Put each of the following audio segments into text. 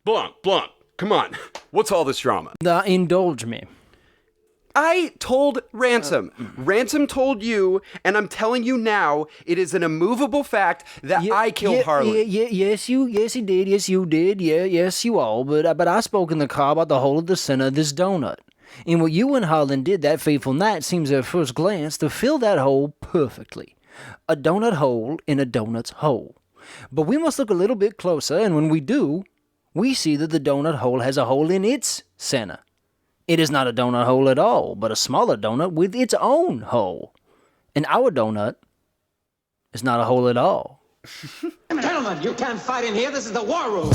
Blunt, come on. What's all this drama? Indulge me. I told Ransom. Ransom told you, and I'm telling you now, it is an immovable fact that I killed Harlan. Yes, he did. Yes, you did. Yes, you all. But I spoke in the car about the hole at the center of this donut. And what you and Harlan did that fateful night seems at first glance to fill that hole perfectly. A donut hole in a donut's hole. But we must look a little bit closer, and when we do, we see that the donut hole has a hole in its center. It is not a donut hole at all, but a smaller donut with its own hole. And our donut is not a hole at all. Gentlemen, you can't fight in here. This is the war room.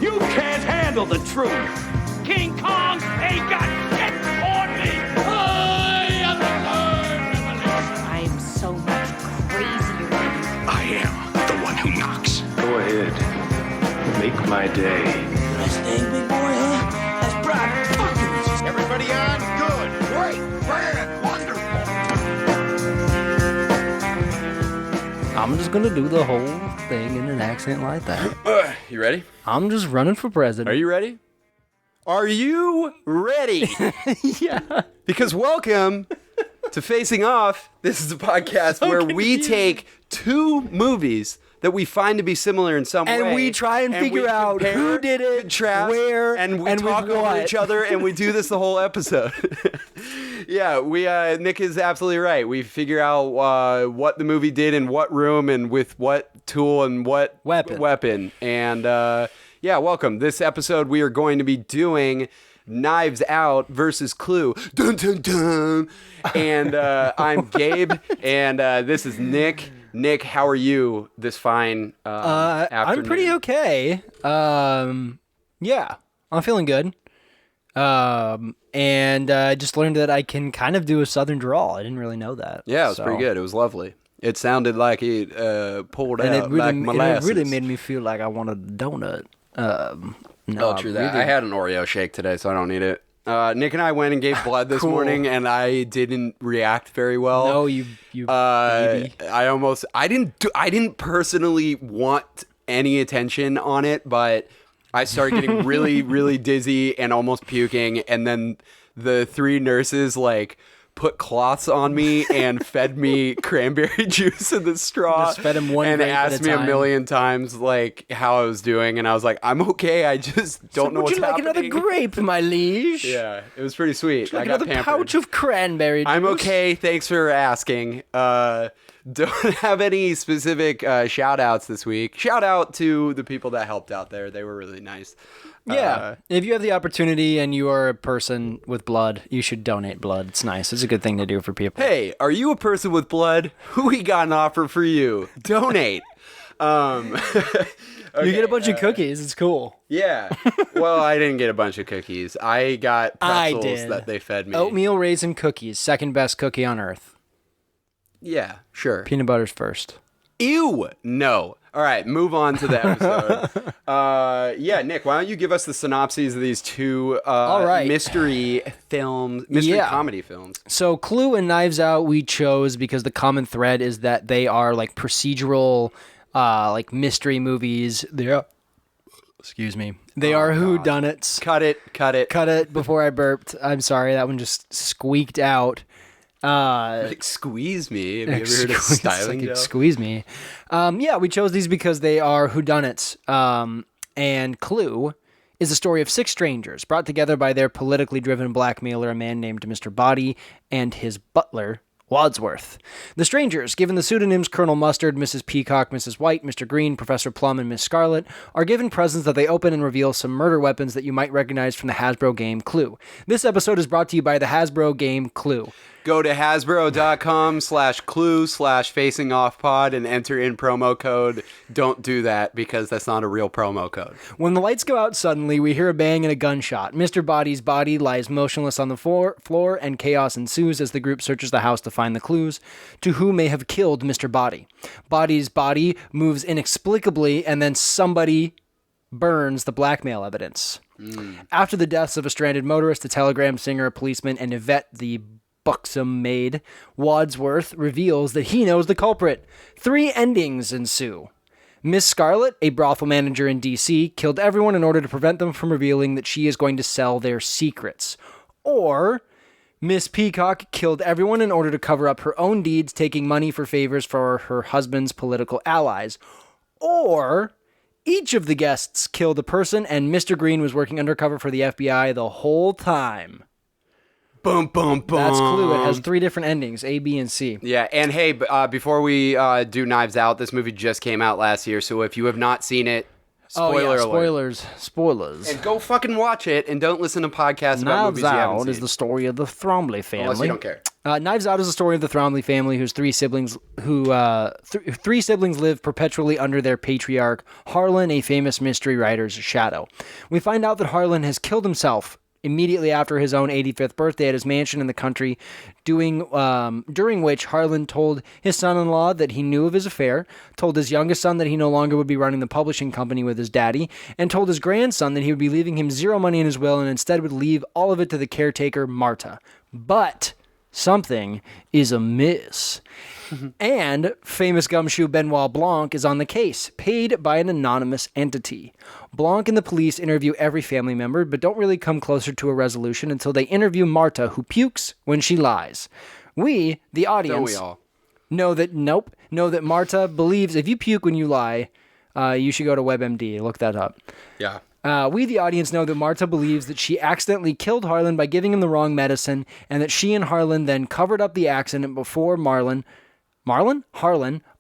You can't handle the truth. King Kong ain't got shit on me. I am the Lord Revelation. I am so much crazier than you. I am the one who knocks. Go ahead. Make my day. Nice thing, big boy, huh? That's bright. Everybody on? Good. Great. Grand. Wonderful. I'm just going to do the whole thing in an accent like that. You ready? I'm just running for president. Are you ready? Are you ready? Yeah. Because welcome to Facing Off. This is a podcast where we take two movies that we find to be similar in some way. And we try and figure out compare, who did it, contrast, where, and we and talk with over what. each other, and we do this the whole episode. Yeah, Nick is absolutely right. We figure out what the movie did in what room and with what tool and what weapon. And yeah, welcome. This episode we are going to be doing Knives Out versus Clue. Dun, dun, dun. And I'm Gabe, and this is Nick. Nick, how are you this fine afternoon? I'm pretty okay. Yeah, I'm feeling good. And I just learned that I can kind of do a southern drawl. I didn't really know that. Yeah, it was pretty good. It was lovely. It sounded like it pulled out like molasses. And it really made me feel like I wanted a donut. True that. I had an Oreo shake today, so I don't need it. Nick and I went and gave blood this morning, and I didn't react very well. No, you baby. I didn't personally want any attention on it, but I started getting really, really dizzy and almost puking, and then the three nurses put cloths on me and fed me cranberry juice in the straw. Just fed him one and grape asked at a me time. a million times how I was doing, and I was like, I'm okay. I just don't know what's happening. Would you like another grape, my liege? Yeah, it was pretty sweet. Like I got another pampered. pouch of cranberry juice? I'm okay. Thanks for asking. Don't have any specific shout outs this week. Shout out to the people that helped out there. They were really nice. Yeah. If you have the opportunity and you are a person with blood, you should donate blood. It's nice. It's a good thing to do for people. Hey, are you a person with blood? We got an offer for you. Donate. Okay, you get a bunch of cookies. It's cool. Yeah. Well, I didn't get a bunch of cookies. I got pretzels that they fed me. Oatmeal raisin cookies. Second best cookie on earth. Yeah, sure. Peanut butter's first. Ew. No. All right, move on to the episode. Yeah, Nick, why don't you give us the synopses of these two mystery comedy films? So Clue and Knives Out we chose because the common thread is that they are procedural, mystery movies. Excuse me. They are whodunits. Cut it Before I burped. I'm sorry, that one just squeaked out. Squeeze me. Have you ever heard of styling joke? Squeeze me. Yeah, we chose these because they are whodunits. And Clue is the story of six strangers brought together by their politically driven blackmailer, a man named Mr. Body, and his butler, Wadsworth. The strangers, given the pseudonyms Colonel Mustard, Mrs. Peacock, Mrs. White, Mr. Green, Professor Plum, and Miss Scarlet, are given presents that they open and reveal some murder weapons that you might recognize from the Hasbro game Clue. This episode is brought to you by the Hasbro game Clue. Go to hasbro.com/clue/facingoffpod and enter in promo code. Don't do that because that's not a real promo code. When the lights go out suddenly, we hear a bang and a gunshot. Mr. Body's body lies motionless on the floor, and chaos ensues as the group searches the house to find the clues to who may have killed Mr. Body. Body's body moves inexplicably, and then somebody burns the blackmail evidence. After the deaths of a stranded motorist, a telegram singer, a policeman, and Yvette, the buxom maid, Wadsworth reveals that he knows the culprit. Three endings ensue. Miss Scarlet, a brothel manager in D.C., killed everyone in order to prevent them from revealing that she is going to sell their secrets. Or Miss Peacock killed everyone in order to cover up her own deeds, taking money for favors for her husband's political allies. Or each of the guests killed a person, and Mr. Green was working undercover for the FBI the whole time. Boom, boom, boom. That's Clue. It has 3 different endings, A, B, and C. Yeah, and hey, before we do Knives Out, this movie just came out last year, so if you have not seen it, spoiler alert. Spoilers. And go fucking watch it, and don't listen to podcasts about movies you haven't seen. Knives Out is the story of the Thromley family. Unless you don't care. Knives Out is the story of the Thromley family, whose 3 siblings three siblings live perpetually under their patriarch, Harlan, a famous mystery writer's shadow. We find out that Harlan has killed himself immediately after his own 85th birthday at his mansion in the country, during which Harlan told his son-in-law that he knew of his affair, told his youngest son that he no longer would be running the publishing company with his daddy, and told his grandson that he would be leaving him 0 money in his will and instead would leave all of it to the caretaker, Marta. But something is amiss. And famous gumshoe Benoit Blanc is on the case, paid by an anonymous entity. Blanc and the police interview every family member, but don't really come closer to a resolution until they interview Marta, who pukes when she lies. We, the audience, Don't we all? know that Marta believes if you puke when you lie, you should go to WebMD. Look that up. Yeah. We, the audience, know that Marta believes that she accidentally killed Harlan by giving him the wrong medicine, and that she and Harlan then covered up the accident before Harlan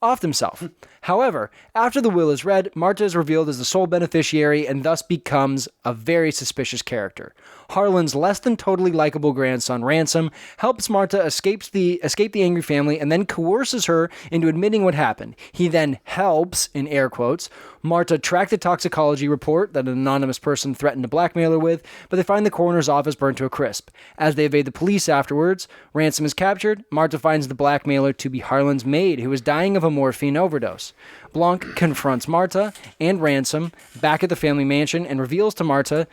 offed himself. However, after the will is read, Marta is revealed as the sole beneficiary and thus becomes a very suspicious character. Harlan's less than totally likable grandson, Ransom, helps Marta escape the angry family and then coerces her into admitting what happened. He then helps, in air quotes, Marta track the toxicology report that an anonymous person threatened to blackmail her with, but they find the coroner's office burned to a crisp. As they evade the police afterwards, Ransom is captured. Marta finds the blackmailer to be Harlan's maid, who is dying of a morphine overdose. Blanc confronts Marta and Ransom back at the family mansion and reveals to Marta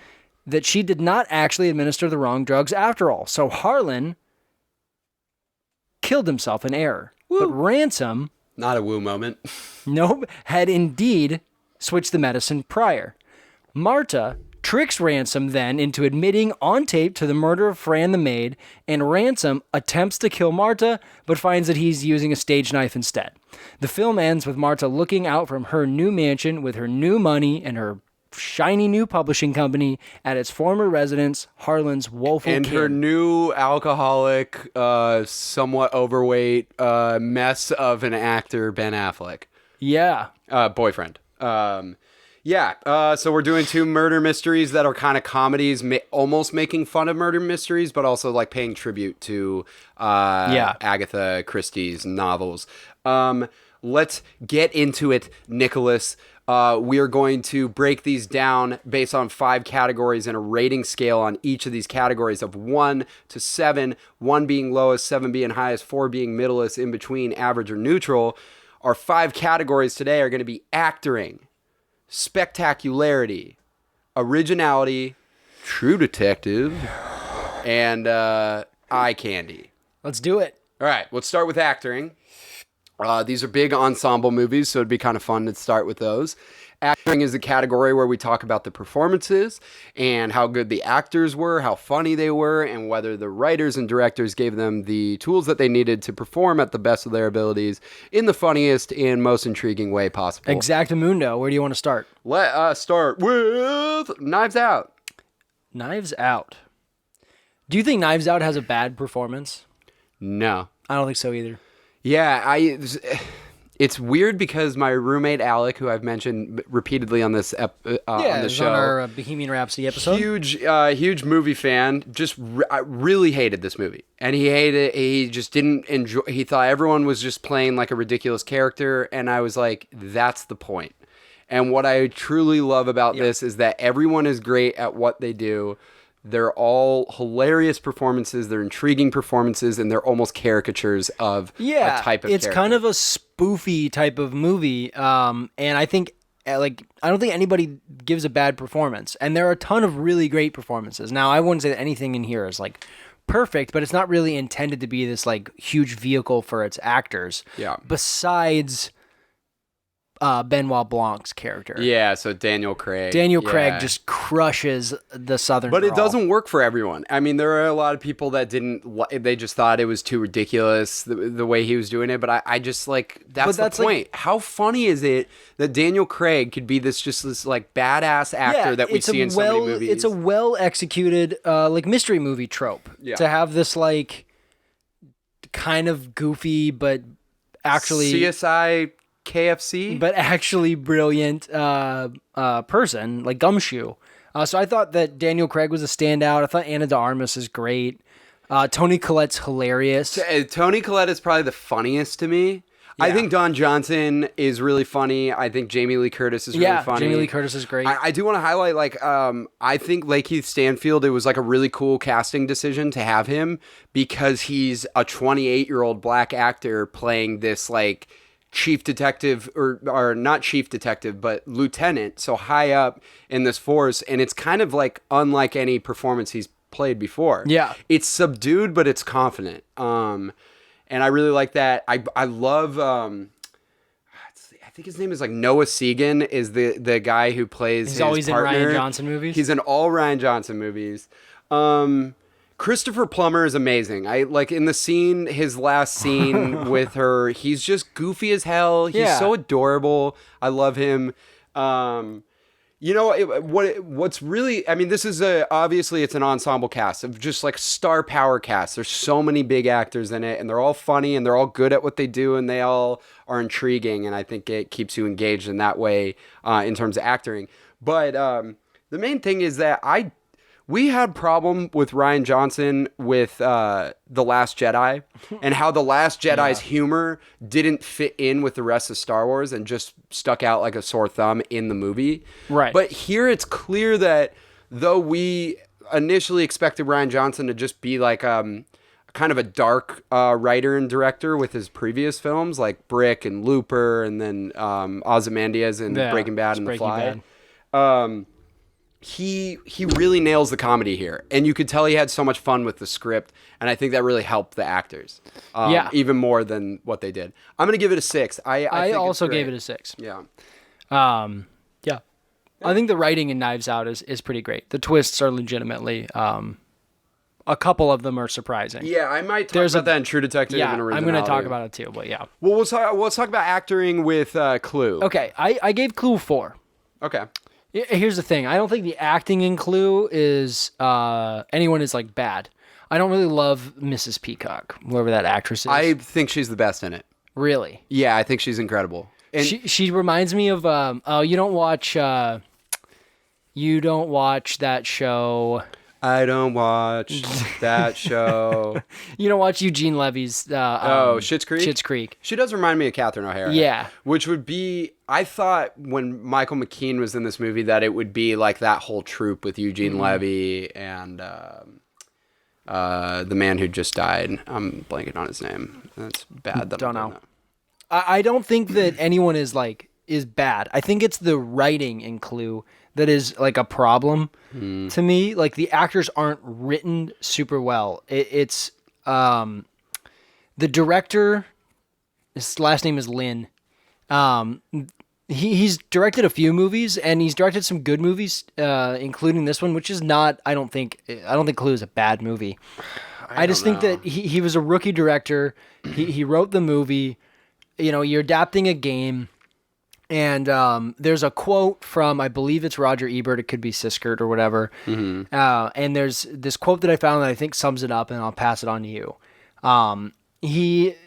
that she did not actually administer the wrong drugs after all. So Harlan killed himself in error. Woo. But Ransom... Not a woo moment. Nope, had indeed switched the medicine prior. Marta tricks Ransom then into admitting on tape to the murder of Fran the maid, and Ransom attempts to kill Marta, but finds that he's using a stage knife instead. The film ends with Marta looking out from her new mansion with her new money and her shiny new publishing company at its former residence, Harlan's woeful and kin. her new alcoholic, somewhat overweight mess of an actor, Ben Affleck. Yeah. Boyfriend. So we're doing 2 murder mysteries that are kind of comedies, almost making fun of murder mysteries, but also like paying tribute to Agatha Christie's novels. Let's get into it, Nicholas. We are going to break these down based on 5 categories and a rating scale on each of these categories of 1 to 7, 1 being lowest, 7 being highest, 4 being middleest, in between, average, or neutral. Our 5 categories today are going to be acting, spectacularity, originality, true detective, and eye candy. Let's do it. All right, let's start with acting. These are big ensemble movies, so it'd be kind of fun to start with those. Acting is the category where we talk about the performances and how good the actors were, how funny they were, and whether the writers and directors gave them the tools that they needed to perform at the best of their abilities in the funniest and most intriguing way possible. Exactamundo. Where do you want to start? Let us start with Knives Out. Knives Out. Do you think Knives Out has a bad performance? No. I don't think so either. Yeah, it's weird because my roommate Alec, who I've mentioned repeatedly on this on the show, on our Bohemian Rhapsody episode, huge movie fan, just really hated this movie, and he hated it. He just didn't enjoy. He thought everyone was just playing like a ridiculous character, and I was like, that's the point. And what I truly love about this is that everyone is great at what they do. They're all hilarious performances. They're intriguing performances, and they're almost caricatures of a type of it's character. kind of a spoofy type of movie, and I think I don't think anybody gives a bad performance, and there are a ton of really great performances. Now, I wouldn't say that anything in here is like perfect, but it's not really intended to be this like huge vehicle for its actors. Yeah. Besides Benoit Blanc's character. Yeah, so Daniel Craig. Daniel Craig just crushes the Southern But drawl. it doesn't work for everyone. I mean, there are a lot of people that they just thought it was too ridiculous the way he was doing it. But I just like, that's the point. How funny is it that Daniel Craig could be this like badass actor that we see in so many movies? It's a well executed like mystery movie trope to have this like kind of goofy but actually CSI KFC, but actually brilliant person like Gumshoe. So I thought that Daniel Craig was a standout. I thought Ana de Armas is great. Toni Collette's hilarious. Toni Collette is probably the funniest to me. Yeah. I think Don Johnson is really funny. I think Jamie Lee Curtis is really funny. Jamie Lee Curtis is great. I do want to highlight, like, I think Lakeith Stanfield, it was like a really cool casting decision to have him because he's a 28-year-old black actor playing this, like, chief detective, or not chief detective, but lieutenant, so high up in this force. And it's kind of like unlike any performance he's played before. Yeah. It's subdued, but it's confident. And I really like that. I love, I think his name is like Noah Segan is the guy who plays his always partner. in Ryan Johnson movies. He's in all Ryan Johnson movies. Christopher Plummer is amazing. I like in the scene, his last scene with her, he's just goofy as hell. He's so adorable. I love him. You know, what's really, I mean, this is obviously it's an ensemble cast of just like star power cast. There's so many big actors in it, and they're all funny and they're all good at what they do, and they all are intriguing. And I think it keeps you engaged in that way in terms of acting. But the main thing is that we had problem with Ryan Johnson with The Last Jedi and how The Last Jedi's humor didn't fit in with the rest of Star Wars and just stuck out like a sore thumb in the movie. Right. But here it's clear that though we initially expected Ryan Johnson to just be like kind of a dark writer and director with his previous films like Brick and Looper and then Ozymandias and Breaking Bad and The Fly. He really nails the comedy here, and you could tell he had so much fun with the script, and I think that really helped the actors, even more than what they did. I'm gonna give it a 6. I also gave it a 6. Yeah. I think the writing in Knives Out is pretty great. The twists are legitimately, a couple of them are surprising. Yeah, I might talk about that in True Detective. Yeah, I'm gonna talk about it too, but yeah. Well, let's talk about acting with Clue. Okay, I gave Clue 4. Okay. Here's the thing. I don't think the acting in Clue is anyone is like bad. I don't really love Mrs. Peacock, whoever that actress is. I think she's the best in it. Really? Yeah, I think she's incredible. And she reminds me of you don't watch that show. I don't watch that show. You don't watch Eugene Levy's Schitt's Creek? Schitt's Creek. She does remind me of Catherine O'Hara. Yeah. Which would be, I thought when Michael McKean was in this movie that it would be like that whole troupe with Eugene Levy and the man who just died. I'm blanking on his name. That's bad. Don't know. I don't think that anyone is bad. I think it's the writing in Clue that is like a problem to me. Like the actors aren't written super well. It's the director. His last name is Lin. He's directed a few movies and he's directed some good movies, including this one, which is not. I don't think Clue is a bad movie. I just think that he was a rookie director. He wrote the movie. You know, you're adapting a game. And there's a quote from, I believe it's Roger Ebert, it could be Siskert or whatever. Mm-hmm. And there's this quote that I found that I think sums it up, and I'll pass it on to you.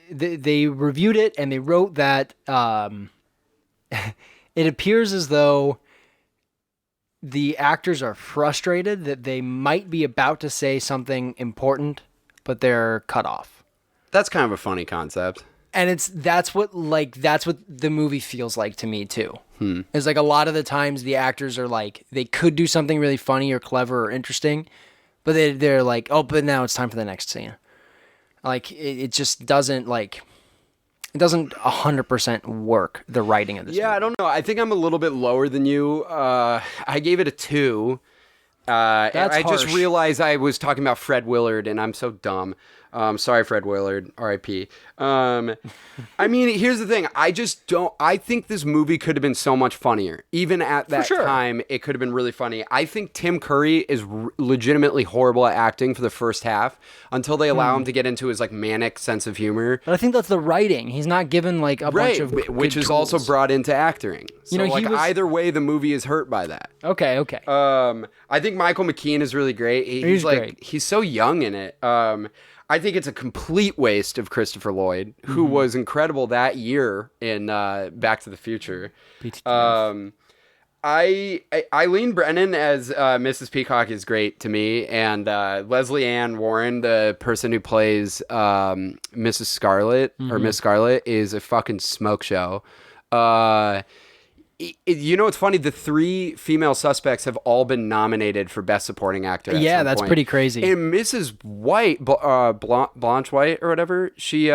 They reviewed it, and they wrote that it appears as though the actors are frustrated that they might be about to say something important, but they're cut off. That's kind of a funny concept. And that's what the movie feels like to me too. It's like a lot of the times the actors are like they could do something really funny or clever or interesting, but they're like, oh, but now it's time for the next scene. Like it just doesn't 100% work, the writing of this movie. I don't know. I think I'm a little bit lower than you. I gave it a 2. That's I harsh. just realized I was talking about Fred Willard, and I'm so dumb. Sorry, Fred Willard, R.I.P. I mean, here's the thing. I think this movie could have been so much funnier. Even at that time, it could have been really funny. I think Tim Curry is legitimately horrible at acting for the first half until they allow him to get into his like manic sense of humor. But I think that's the writing. He's not given like a bunch of which is tools. also brought into acting. So either way, the movie is hurt by that. Okay. I think Michael McKean is really great. He's like great. He's so young in it. I think it's a complete waste of Christopher Lloyd, who was incredible that year in Back to the Future. Eileen Brennan as Mrs. Peacock is great to me, and Leslie Ann Warren, the person who plays Mrs. Scarlet or Miss Scarlet, is a fucking smoke show. You know what's funny? The 3 female suspects have all been nominated for Best Supporting Actor. Yeah, that's pretty crazy. And Mrs. White, Blanche White or whatever, she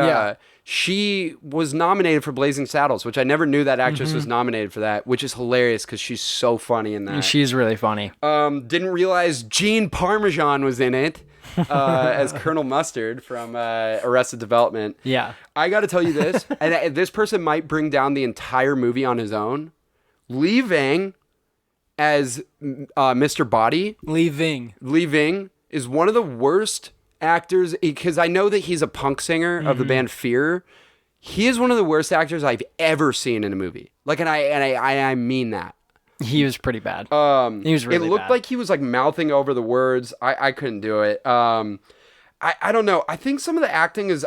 was nominated for Blazing Saddles, which I never knew that actress was nominated for that, which is hilarious because she's so funny in that. She's really funny. Didn't realize Gene Parmesan was in it. As Colonel Mustard from Arrested Development. Yeah. I got to tell you this, and this person might bring down the entire movie on his own. Lee Ving as Mr. Body. Lee Ving is one of the worst actors, because I know that he's a punk singer of the band Fear. He is one of the worst actors I've ever seen in a movie. Like, and I mean that. He was pretty bad. He was really bad. It looked like he was like mouthing over the words. I couldn't do it. I don't know. I think some of the acting is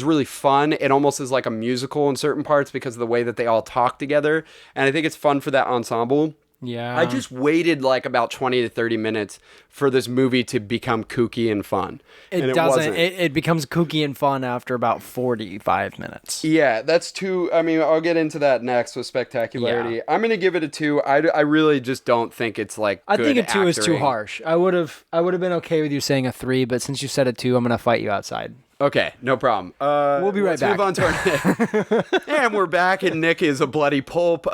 really fun. It almost is like a musical in certain parts because of the way that they all talk together. And I think it's fun for that ensemble. Yeah. I just waited like about 20 to 30 minutes for this movie to become kooky and fun. It doesn't. It becomes kooky and fun after about 45 minutes. Yeah, that's too. I mean, I'll get into that next with spectacularity. Yeah. I'm going to give it a 2. I really just don't think it's like I good think a 2 is too acting. harsh. I would have been okay with you saying a 3, but since you said a 2, I'm going to fight you outside. Okay, no problem. We'll be right back. Let's move on to and we're back, and Nick is a bloody pulp.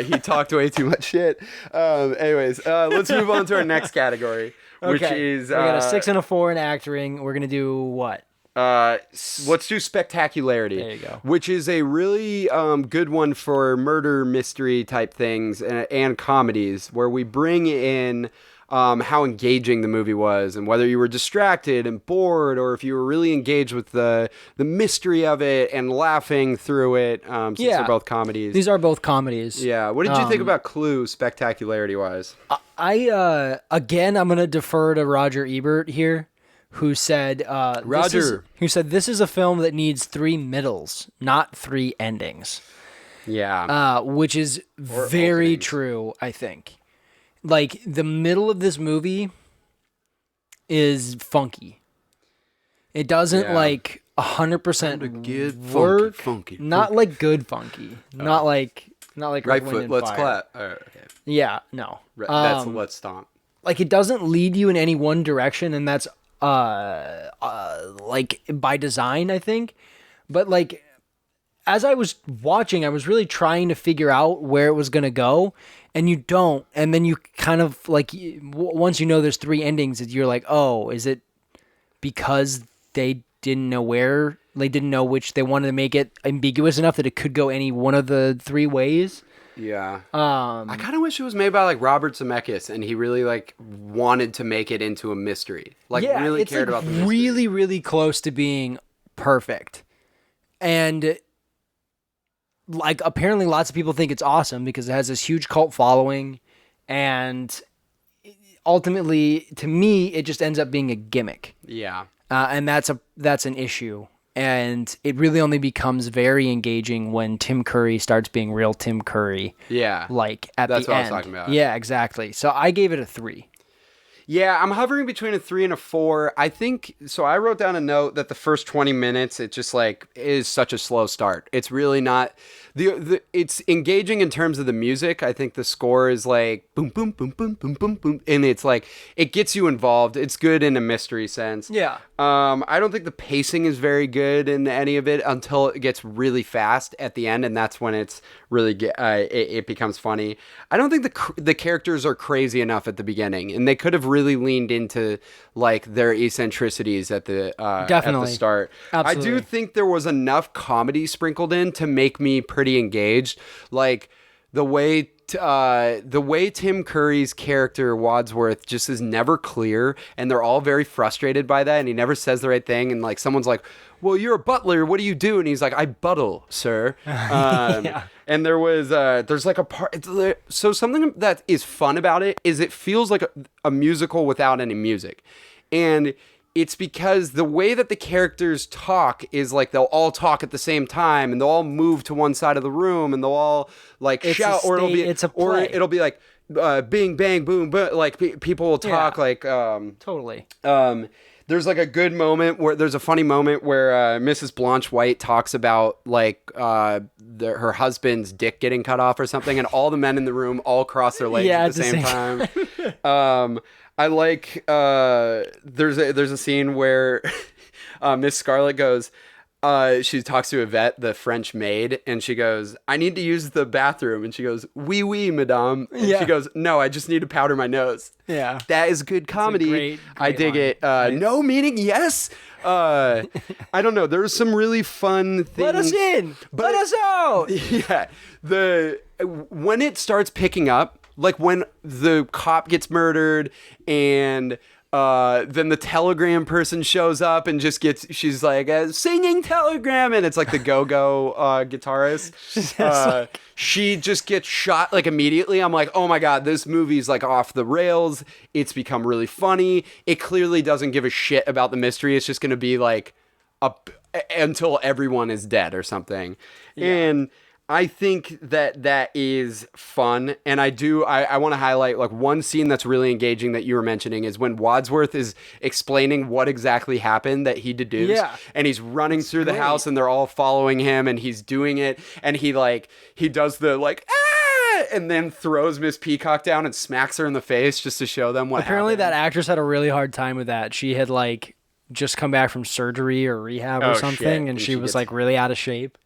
He talked way too much shit. Anyways, let's move on to our next category, which is... we got a 6 and a 4 in acting. We're going to do what? Let's do spectacularity. There you go. Which is a really good one for murder mystery type things and comedies, where we bring in... how engaging the movie was, and whether you were distracted and bored, or if you were really engaged with the mystery of it and laughing through it. Since they're both comedies. These are both comedies. Yeah. What did you think about Clue, spectacularity wise? Again, I'm gonna defer to Roger Ebert here, who said, this is a film that needs 3 middles, not 3 endings. Yeah. Which is very true, I think. Like, the middle of this movie is funky. It doesn't, like, 100% work. Funky. Not like good funky. Not like right foot, let's clap. Okay. Yeah, no. That's let's stomp. Like, it doesn't lead you in any one direction, and that's, like, by design, I think. But, like, as I was watching, I was really trying to figure out where it was going to go. And you don't, and then you kind of like once you know there's 3 endings, you're like, oh, is it because they didn't know where, they didn't know which, they wanted to make it ambiguous enough that it could go any one of the 3 ways? Yeah. I kind of wish it was made by like Robert Zemeckis, and he really like wanted to make it into a mystery, like really cared about the mystery. Really, really close to being perfect, and. Like, apparently lots of people think it's awesome because it has this huge cult following, and ultimately, to me, it just ends up being a gimmick. Yeah. And that's an issue. And it really only becomes very engaging when Tim Curry starts being real Tim Curry. Yeah. Like, at the end. That's what I was talking about. Yeah, exactly. So I gave it a 3. Yeah, I'm hovering between a 3 and a 4. I think, so I wrote down a note that the first 20 minutes, it just like is such a slow start. It's really not, it's engaging in terms of the music. I think the score is like boom, boom, boom, boom, boom, boom, boom. And it's like, it gets you involved. It's good in a mystery sense. Yeah. I don't think the pacing is very good in any of it until it gets really fast at the end. And that's when it's really, it becomes funny. I don't think the characters are crazy enough at the beginning, and they could have really really leaned into like their eccentricities at the start. Absolutely. I do think there was enough comedy sprinkled in to make me pretty engaged. Like the way Tim Curry's character Wadsworth just is never clear, and they're all very frustrated by that, and he never says the right thing, and like someone's like, well, you're a butler, what do you do? And he's like, I buttle, sir. And there's like a part, so something that is fun about it is it feels like a musical without any music. And it's because the way that the characters talk is like they'll all talk at the same time, and they'll all move to one side of the room, and they'll all like shout, or it'll be like bing bang boom, but like people will talk like totally. There's like a good moment where there's a funny moment where Mrs. Blanche White talks about like her husband's dick getting cut off or something, and all the men in the room all cross their legs at the same time. I like there's a scene where Miss Scarlet goes, she talks to Yvette, the French maid, and she goes, I need to use the bathroom. And she goes, oui, oui, madame. And she goes, no, I just need to powder my nose. Yeah. That is good comedy. Great I dig line. it. No meaning yes. I don't know. There was some really fun things. Let us in. Let us out. Yeah. When it starts picking up, like when the cop gets murdered and then the telegram person shows up and she's like a singing telegram, and it's like the go-go guitarist. She just gets shot like immediately. I'm like, oh my God, this movie's like off the rails. It's become really funny. It clearly doesn't give a shit about the mystery. It's just going to be like until everyone is dead or something. Yeah. And I think that is fun, and I want to highlight like one scene that's really engaging that you were mentioning is when Wadsworth is explaining what exactly happened that he deduced, and he's running through the house, and they're all following him, and he's doing it, and he does the like and then throws Miss Peacock down and smacks her in the face just to show them what Apparently happened. That actress had a really hard time with that. She had like just come back from surgery or rehab or something, and she was like really out of shape.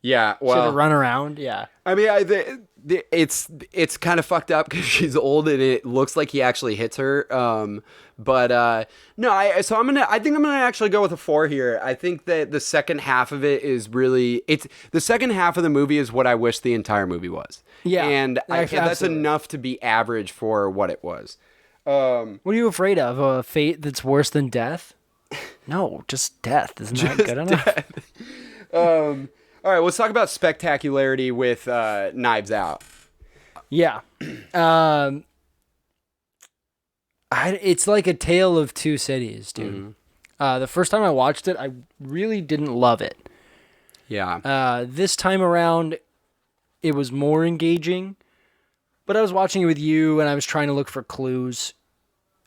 Yeah, well, she had to run around. Yeah, I mean, it's kind of fucked up because she's old and it looks like he actually hits her. But no, I think I'm gonna actually go with a 4 here. I think that the second half of it is really the second half of the movie is what I wish the entire movie was. Yeah, and that's enough to be average for what it was. What are you afraid of? A fate that's worse than death? No, just death. Isn't that good enough? All right, let's talk about spectacularity with Knives Out. Yeah. It's like a tale of two cities, dude. Mm-hmm. The first time I watched it, I really didn't love it. Yeah. This time around, it was more engaging, but I was watching it with you, and I was trying to look for clues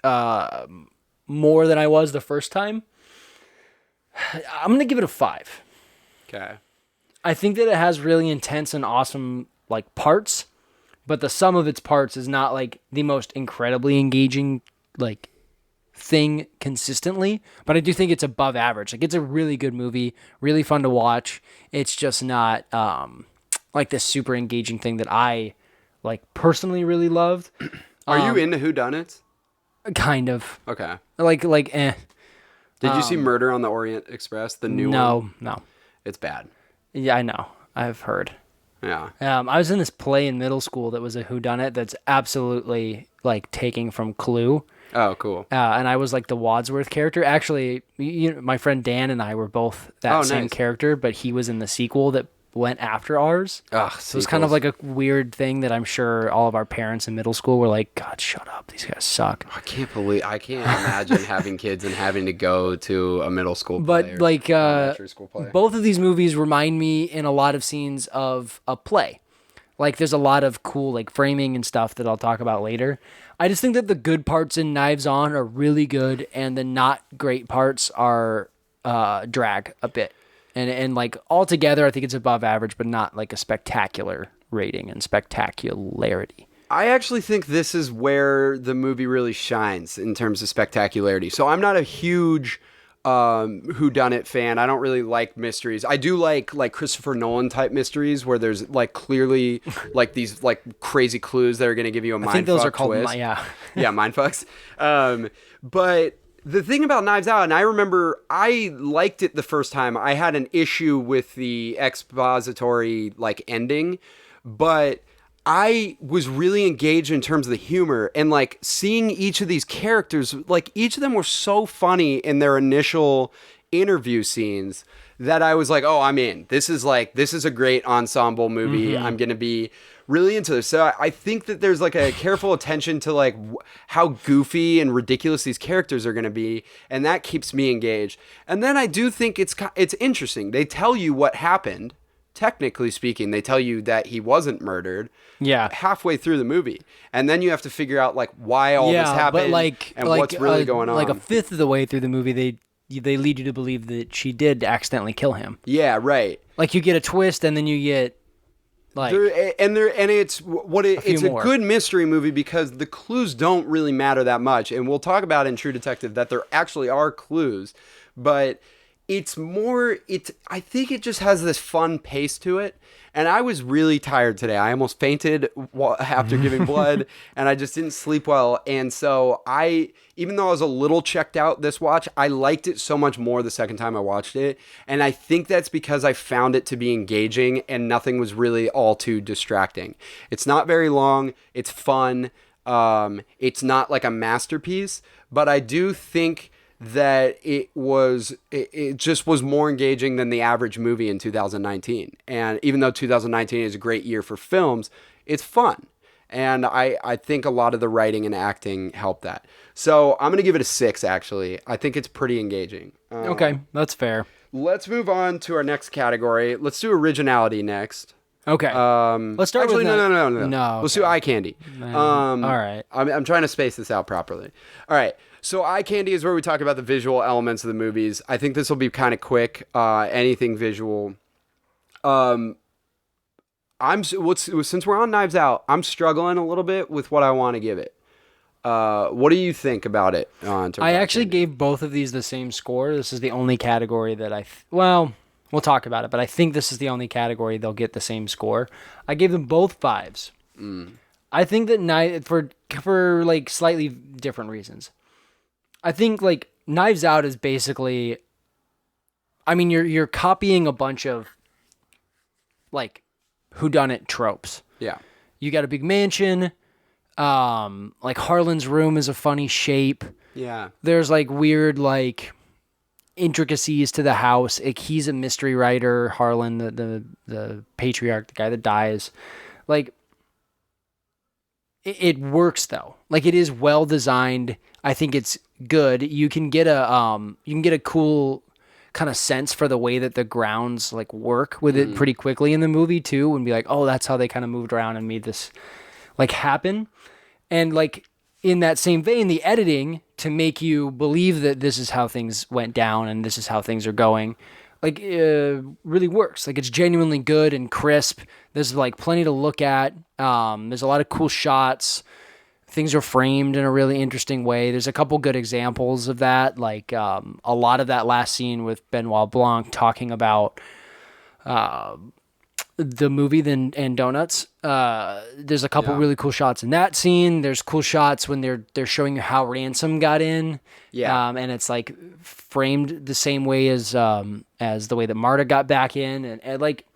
more than I was the first time. I'm going to give it a 5. Okay. I think that it has really intense and awesome like parts, but the sum of its parts is not like the most incredibly engaging like thing consistently, but I do think it's above average. Like it's a really good movie, really fun to watch. It's just not like this super engaging thing that I like personally really loved. Are you into whodunits? Kind of. Okay. Like Did you see Murder on the Orient Express, the new one? No. It's bad. Yeah, I know. I've heard. Yeah. I was in this play in middle school that was a whodunit that's absolutely like taking from Clue. Oh, cool. And I was like the Wadsworth character. Actually, my friend Dan and I were both that same character, but he was in the sequel that went after ours. Ugh, so it's kind of like a weird thing that I'm sure all of our parents in middle school were like, God, shut up. These guys suck. I can't imagine having kids and having to go to a middle school play. But like elementary school play. Both of these movies remind me in a lot of scenes of a play. Like there's a lot of cool like framing and stuff that I'll talk about later. I just think that the good parts in Knives On are really good, and the not great parts are drag a bit. And like altogether, I think it's above average, but not like a spectacular rating and spectacularity. I actually think this is where the movie really shines in terms of spectacularity. So I'm not a huge whodunit fan. I don't really like mysteries. I do like Christopher Nolan type mysteries where there's like clearly like these like crazy clues that are going to give you a mind fuck. I think those are called yeah, mind fucks. But the thing about Knives Out, and I remember I liked it the first time. I had an issue with the expository like ending, but I was really engaged in terms of the humor and like seeing each of these characters, like each of them were so funny in their initial interview scenes that I was like, oh, I'm in. This is a great ensemble movie. I'm going to be really into this. So I think that there's like a careful attention to like how goofy and ridiculous these characters are going to be. And that keeps me engaged. And then I do think it's interesting. They tell you what happened. Technically speaking, they tell you that he wasn't murdered. Yeah. Halfway through the movie, and then you have to figure out like why all this happened, and what's really going on. Like a fifth of the way through the movie, they lead you to believe that she did accidentally kill him. Yeah, right. Like you get a twist, and then you get like it's a good mystery movie because the clues don't really matter that much, and we'll talk about in True Detective that there actually are clues, but. I think it just has this fun pace to it. And I was really tired today. I almost fainted after giving blood and I just didn't sleep well. And so even though I was a little checked out this watch, I liked it so much more the second time I watched it. And I think that's because I found it to be engaging and nothing was really all too distracting. It's not very long. It's fun. It's not like a masterpiece, but I do think that it just was more engaging than the average movie in 2019. And even though 2019 is a great year for films, it's fun. And I think a lot of the writing and acting helped that. So I'm going to give it a 6, actually. I think it's pretty engaging. Okay, that's fair. Let's move on to our next category. Let's do originality next. Okay. Let's start with No. Let's do eye candy. All right. I'm trying to space this out properly. All right. So eye candy is where we talk about the visual elements of the movies. I think this will be kind of quick. Anything visual. Since we're on Knives Out, I'm struggling a little bit with what I want to give it. What do you think about it? I actually gave both of these the same score. This is the only category that we'll talk about it, but I think this is the only category they'll get the same score. I gave them both 5s. I think that for like slightly different reasons. I think like Knives Out is basically, I mean, you're copying a bunch of like whodunit tropes. Yeah. You got a big mansion. Like Harlan's room is a funny shape. Yeah. There's like weird like intricacies to the house. Like, he's a mystery writer. Harlan, the patriarch, the guy that dies. Like, it works though. Like, it is well designed. I think it's good. You can get a cool kind of sense for the way that the grounds like work with it pretty quickly in the movie too, and be like, oh, that's how they kind of moved around and made this like happen. And like in that same vein, the editing to make you believe that this is how things went down and this is how things are going, like really works. Like, it's genuinely good and crisp. There's like plenty to look at. There's a lot of cool shots. Things are framed in a really interesting way. There's a couple good examples of that, like a lot of that last scene with Benoit Blanc talking about the movie and donuts. There's a couple really cool shots in that scene. There's cool shots when they're showing you how Ransom got in. Yeah. And it's like framed the same way as the way that Marta got back in, and like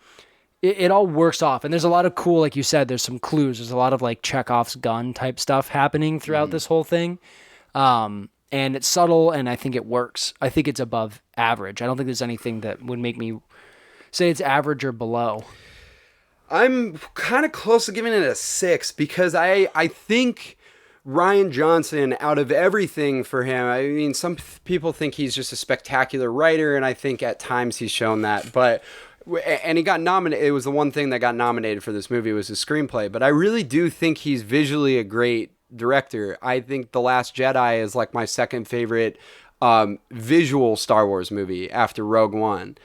it all works off. And there's a lot of cool, like you said, there's some clues. There's a lot of like Chekhov's gun type stuff happening throughout this whole thing. And it's subtle, and I think it works. I think it's above average. I don't think there's anything that would make me say it's average or below. I'm kind of close to giving it a 6 because I think Rian Johnson, out of everything for him, I mean, some people think he's just a spectacular writer, and I think at times he's shown that, and he got nominated. It was the one thing that got nominated for this movie was his screenplay, but I really do think he's visually a great director. I think The Last Jedi is like my second favorite visual Star Wars movie after Rogue One.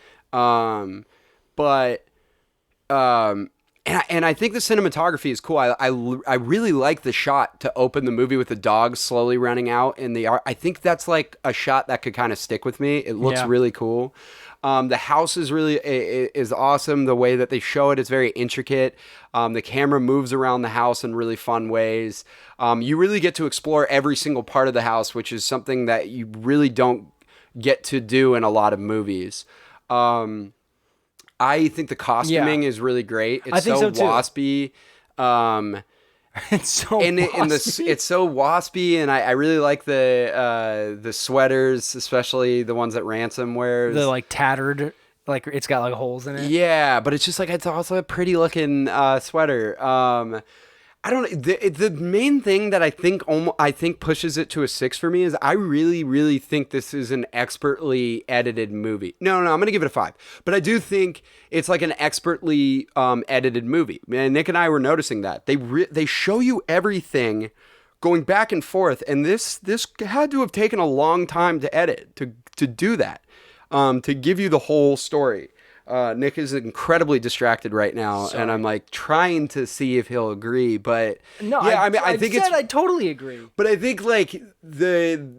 And I think the cinematography is cool. I really like the shot to open the movie with the dog slowly running out in the art. I think that's like a shot that could kind of stick with me. It looks really cool. The house is is awesome. The way that they show it is very intricate. The camera moves around the house in really fun ways. You really get to explore every single part of the house, which is something that you really don't get to do in a lot of movies. I think the costuming is really great. It's so waspy. It's so waspy. It's so waspy, and I really like the sweaters, especially the ones that Ransom wears. The like tattered, like it's got like holes in it. Yeah, but it's just like it's also a pretty looking sweater. I don't know. The main thing that I think pushes it to a 6 for me is I really, really think this is an expertly edited movie. No, I'm going to give it a 5. But I do think it's like an expertly edited movie. Man, Nick and I were noticing that. They show you everything going back and forth, and this had to have taken a long time to edit, to do that, to give you the whole story. Nick is incredibly distracted right now, and I'm like trying to see if he'll agree. But no, yeah, I think I totally agree. But I think like the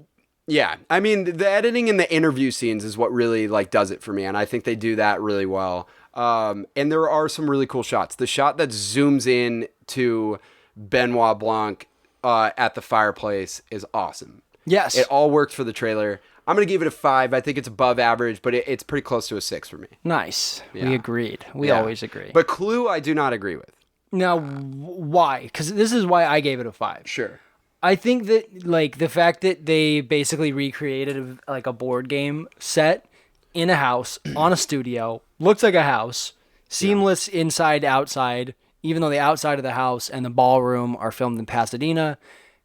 editing and the interview scenes is what really like does it for me, and I think they do that really well. And there are some really cool shots. The shot that zooms in to Benoit Blanc at the fireplace is awesome. Yes, it all worked for the trailer. I'm going to give it a 5. I think it's above average, but it's pretty close to a 6 for me. Nice. Yeah. We agreed. We always agree. But Clue, I do not agree with. Now, why? Because this is why I gave it a 5. Sure. I think that, like, the fact that they basically recreated, like, a board game set in a house, on a studio, looks like a house, seamless inside, outside, even though the outside of the house and the ballroom are filmed in Pasadena,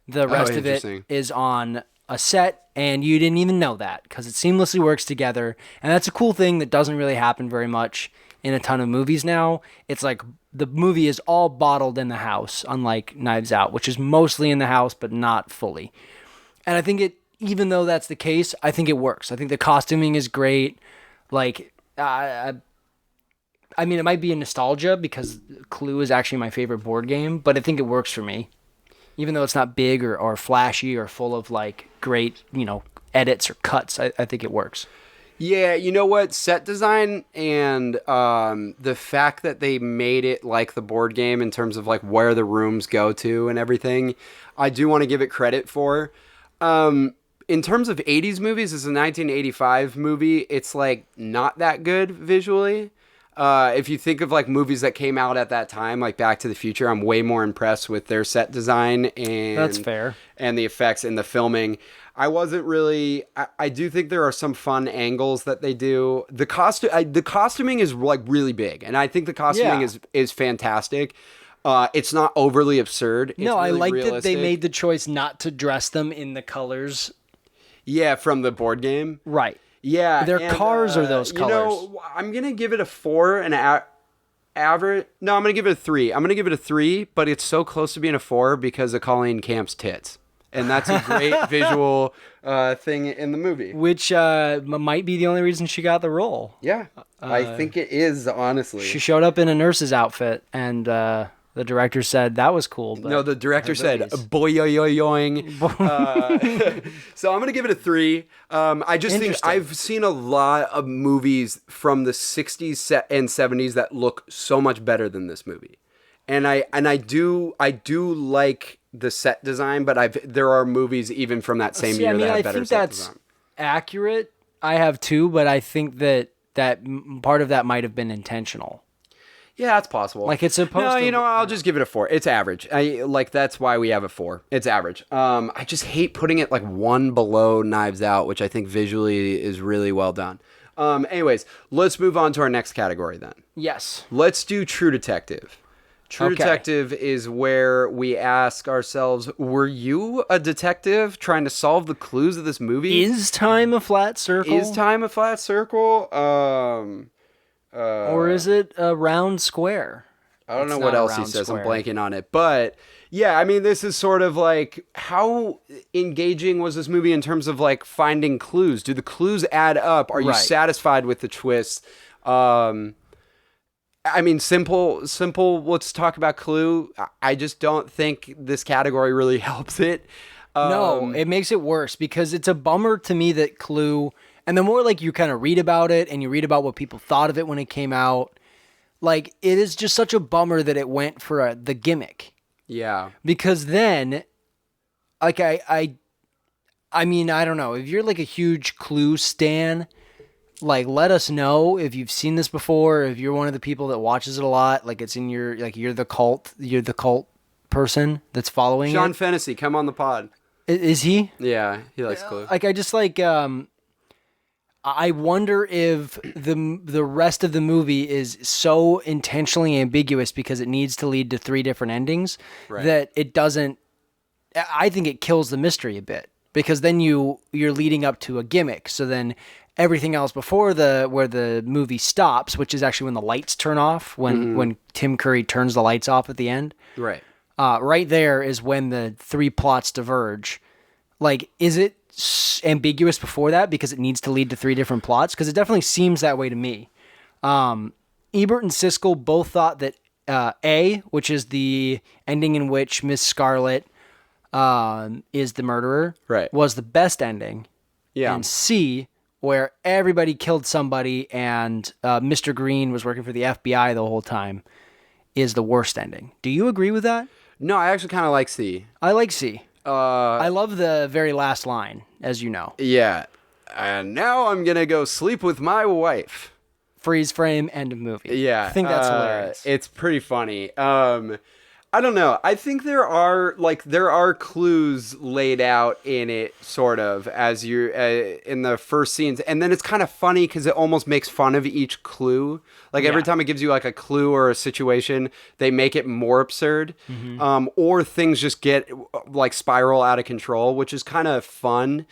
the rest of it is on a set, and you didn't even know that because it seamlessly works together. And that's a cool thing that doesn't really happen very much in a ton of movies now. It's like the movie is all bottled in the house, unlike Knives Out, which is mostly in the house but not fully. And I think even though that's the case, I think it works. I think the costuming is great. Like, I mean, it might be a nostalgia because Clue is actually my favorite board game, but I think it works for me. Even though it's not big or flashy or full of like great, edits or cuts, I think it works. Yeah, you know what? Set design and the fact that they made it like the board game in terms of like where the rooms go to and everything, I do want to give it credit for. In terms of 80s movies, it's a 1985 movie. It's like not that good visually. If you think of like movies that came out at that time, like Back to the Future, I'm way more impressed with their set design and that's fair, and the effects and the filming. I wasn't really. I do think there are some fun angles that they do. The costuming is like really big, and I think the costuming is fantastic. It's not overly absurd. It's no, really I like realistic. that they made the choice not to dress them in the colors. Yeah, from the board game, right? Yeah, their cars are those colors. I'm gonna give it a 4 and average. No, I'm gonna give it a 3. I'm gonna give it a 3, but it's so close to being a 4 because of Colleen Camp's tits, and that's a great visual thing in the movie. Which might be the only reason she got the role. Yeah, I think it is, honestly. She showed up in a nurse's outfit, and the director said that was cool. But no, the director said boing. So I'm gonna give it a 3. I just think I've seen a lot of movies from the 60s and 70s that look so much better than this movie, and I do like the set design, but there are movies even from that same year that have better set design. I think that's accurate. I have too, but I think that part of that might have been intentional. Yeah, that's possible. Like it's supposed to. No, I'll just give it a 4. It's average. That's why we have a 4. It's average. I just hate putting it like 1 below Knives Out, which I think visually is really well done. Anyways, let's move on to our next category then. Yes. Let's do True Detective. True Detective is where we ask ourselves, were you a detective trying to solve the clues of this movie? Is time a flat circle? Is time a flat circle? Or is it a round square? I don't know what else he says. I'm blanking on it. But yeah, I mean, this is sort of like, how engaging was this movie in terms of like finding clues? Do the clues add up? Are you satisfied with the twist? I mean, simple. Let's talk about Clue. I just don't think this category really helps it. No, it makes it worse because it's a bummer to me that Clue, and the more like you kind of read about it and you read about what people thought of it when it came out, like it is just such a bummer that it went for the gimmick. Yeah. Because then, like I mean, I don't know, if you're like a huge Clue stan, like let us know if you've seen this before, if you're one of the people that watches it a lot, like it's in your, like you're the cult person that's following Sean it. Fennessy, come on the pod. Is he? Yeah, he likes Clue. Like I just like I wonder if the rest of the movie is so intentionally ambiguous because it needs to lead to 3 different endings that it doesn't. I think it kills the mystery a bit because then you're leading up to a gimmick. So then everything else before where the movie stops, which is actually when the lights turn off, when Tim Curry turns the lights off at the end. Right. Right there is when the 3 plots diverge. Like, is it ambiguous before that because it needs to lead to 3 different plots? Because it definitely seems that way to me. Ebert and Siskel both thought that A, which is the ending in which Miss Scarlet is the murderer, was the best ending. Yeah. And C, where everybody killed somebody and Mr. Green was working for the FBI the whole time, is the worst ending. Do you agree with that? No, I actually kind of like C. I like C. I love the very last line, as you know. Yeah. And now I'm going to go sleep with my wife. Freeze frame, end of movie. Yeah. I think that's hilarious. It's pretty funny. I don't know. I think there are clues laid out in it, sort of, as you're in the first scenes, and then it's kind of funny because it almost makes fun of each clue. Like every time it gives you like a clue or a situation, they make it more absurd, or things just get like spiral out of control, which is kind of fun.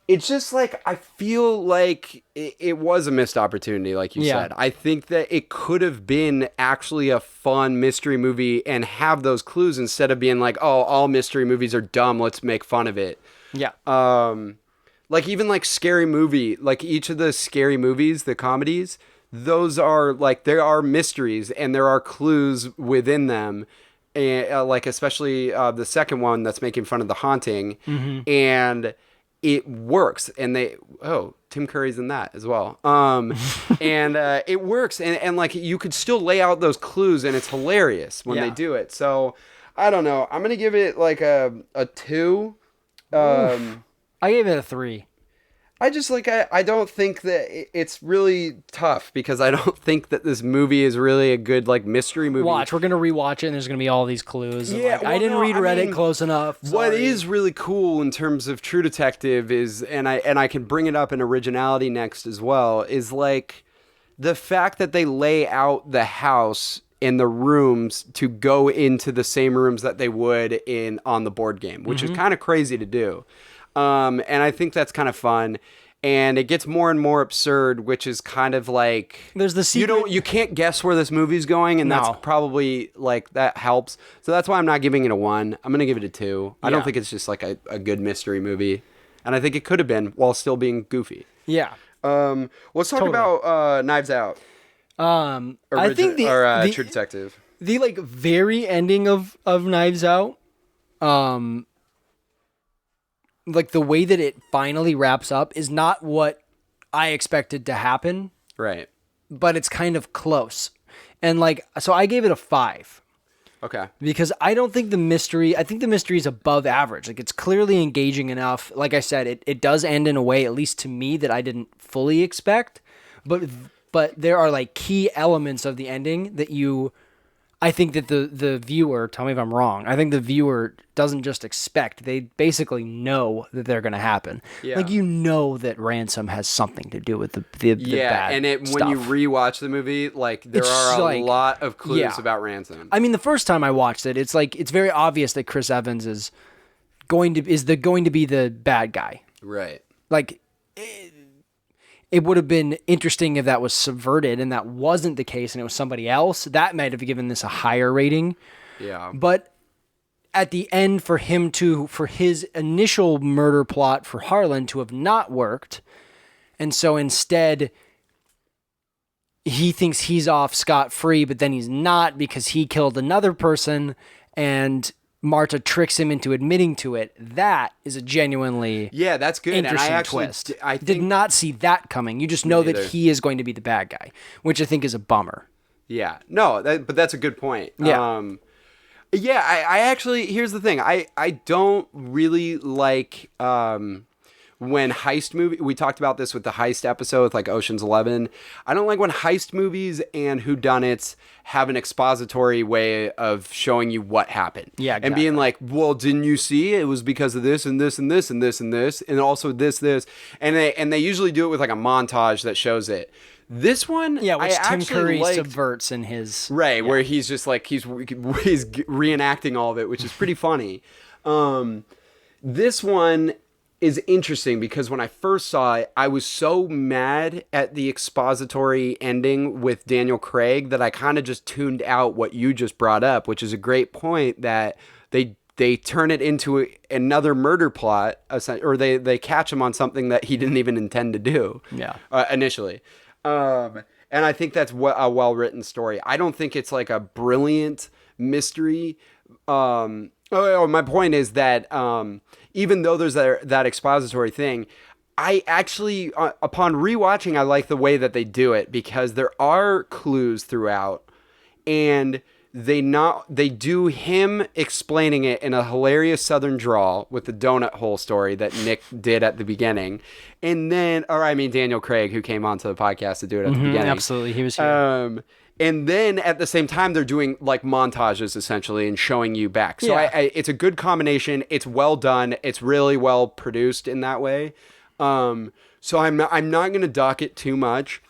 It's just like, I feel like it was a missed opportunity, like you said. I think that it could have been actually a fun mystery movie and have those clues instead of being like, oh, all mystery movies are dumb, let's make fun of it. Yeah. Like even like Scary Movie, like each of the Scary Movies, the comedies, those are like, there are mysteries and there are clues within them. And like, especially the second one that's making fun of The Haunting. And it works, and Tim Curry's in that as well. And it works, and like you could still lay out those clues, and it's hilarious when they do it. So I don't know. I'm gonna give it like a 2. I gave it a 3. I just like I don't think that it's really tough because I don't think that this movie is really a good like mystery movie. Watch, we're gonna rewatch it and there's gonna be all these clues. Yeah, I didn't read Reddit close enough. Sorry. What is really cool in terms of True Detective is, and I can bring it up in originality next as well, is like the fact that they lay out the house and the rooms to go into the same rooms that they would on the board game, which is kind of crazy to do. And I think that's kind of fun, and it gets more and more absurd, which is kind of like there's the secret. You can't guess where this movie's going, and that's probably like that helps. So that's why I'm not giving it a 1. I'm gonna give it a 2. I don't think it's just like a good mystery movie, and I think it could have been while still being goofy. Yeah. Let's talk about Knives Out. I think the True Detective. The like very ending of Knives Out, like the way that it finally wraps up is not what I expected to happen. Right. But it's kind of close. And like, so I gave it a 5. Okay. Because I don't think I think the mystery is above average. Like it's clearly engaging enough. Like I said, it does end in a way, at least to me, that I didn't fully expect. But there are like key elements of the ending that I think that the viewer, tell me if I'm wrong, I think the viewer doesn't just expect, they basically know that they're going to happen. Yeah. Like, you know that Ransom has something to do with the bad and stuff. When you rewatch the movie, like, there are a lot of clues about Ransom. I mean, the first time I watched it, it's like, it's very obvious that Chris Evans is going to be the bad guy. Right. Like, it would have been interesting if that was subverted and that wasn't the case and it was somebody else. That might have given this a higher rating. Yeah. But at the end, for his initial murder plot for Harlan to have not worked, and so instead he thinks he's off scot-free, but then he's not because he killed another person, and Marta tricks him into admitting to it. That is a genuinely that's good. interesting And I actually twist. I did not see that coming. You just know that he is going to be the bad guy, which I think is a bummer. Yeah. No, but that's a good point. Yeah. I actually, here's the thing. I don't really like when heist movie. We talked about this with the heist episode with like Ocean's 11. I don't like when heist movies and whodunits have an expository way of showing you what happened. Yeah, exactly. And being like, well, didn't you see? It was because of this and this and this and this and this and also this. And they usually do it with like a montage that shows it. This one, which Tim Curry subverts in his... Right, where he's just like, he's reenacting all of it, which is pretty funny. This one is interesting because when I first saw it, I was so mad at the expository ending with Daniel Craig that I kind of just tuned out what you just brought up, which is a great point that they turn it into another murder plot, or they catch him on something that he didn't even intend to do initially. And I think that's a well-written story. I don't think it's like a brilliant mystery. My point is that even though there's that expository thing, I actually, upon rewatching, I like the way that they do it because there are clues throughout, and they do him explaining it in a hilarious Southern drawl with the donut hole story that Nick did at the beginning. And then, Daniel Craig, who came onto the podcast to do it at the beginning. Absolutely. He was here. And then at the same time, they're doing like montages essentially and showing you back. So it's a good combination. It's well done. It's really well produced in that way. So I'm not going to dock it too much.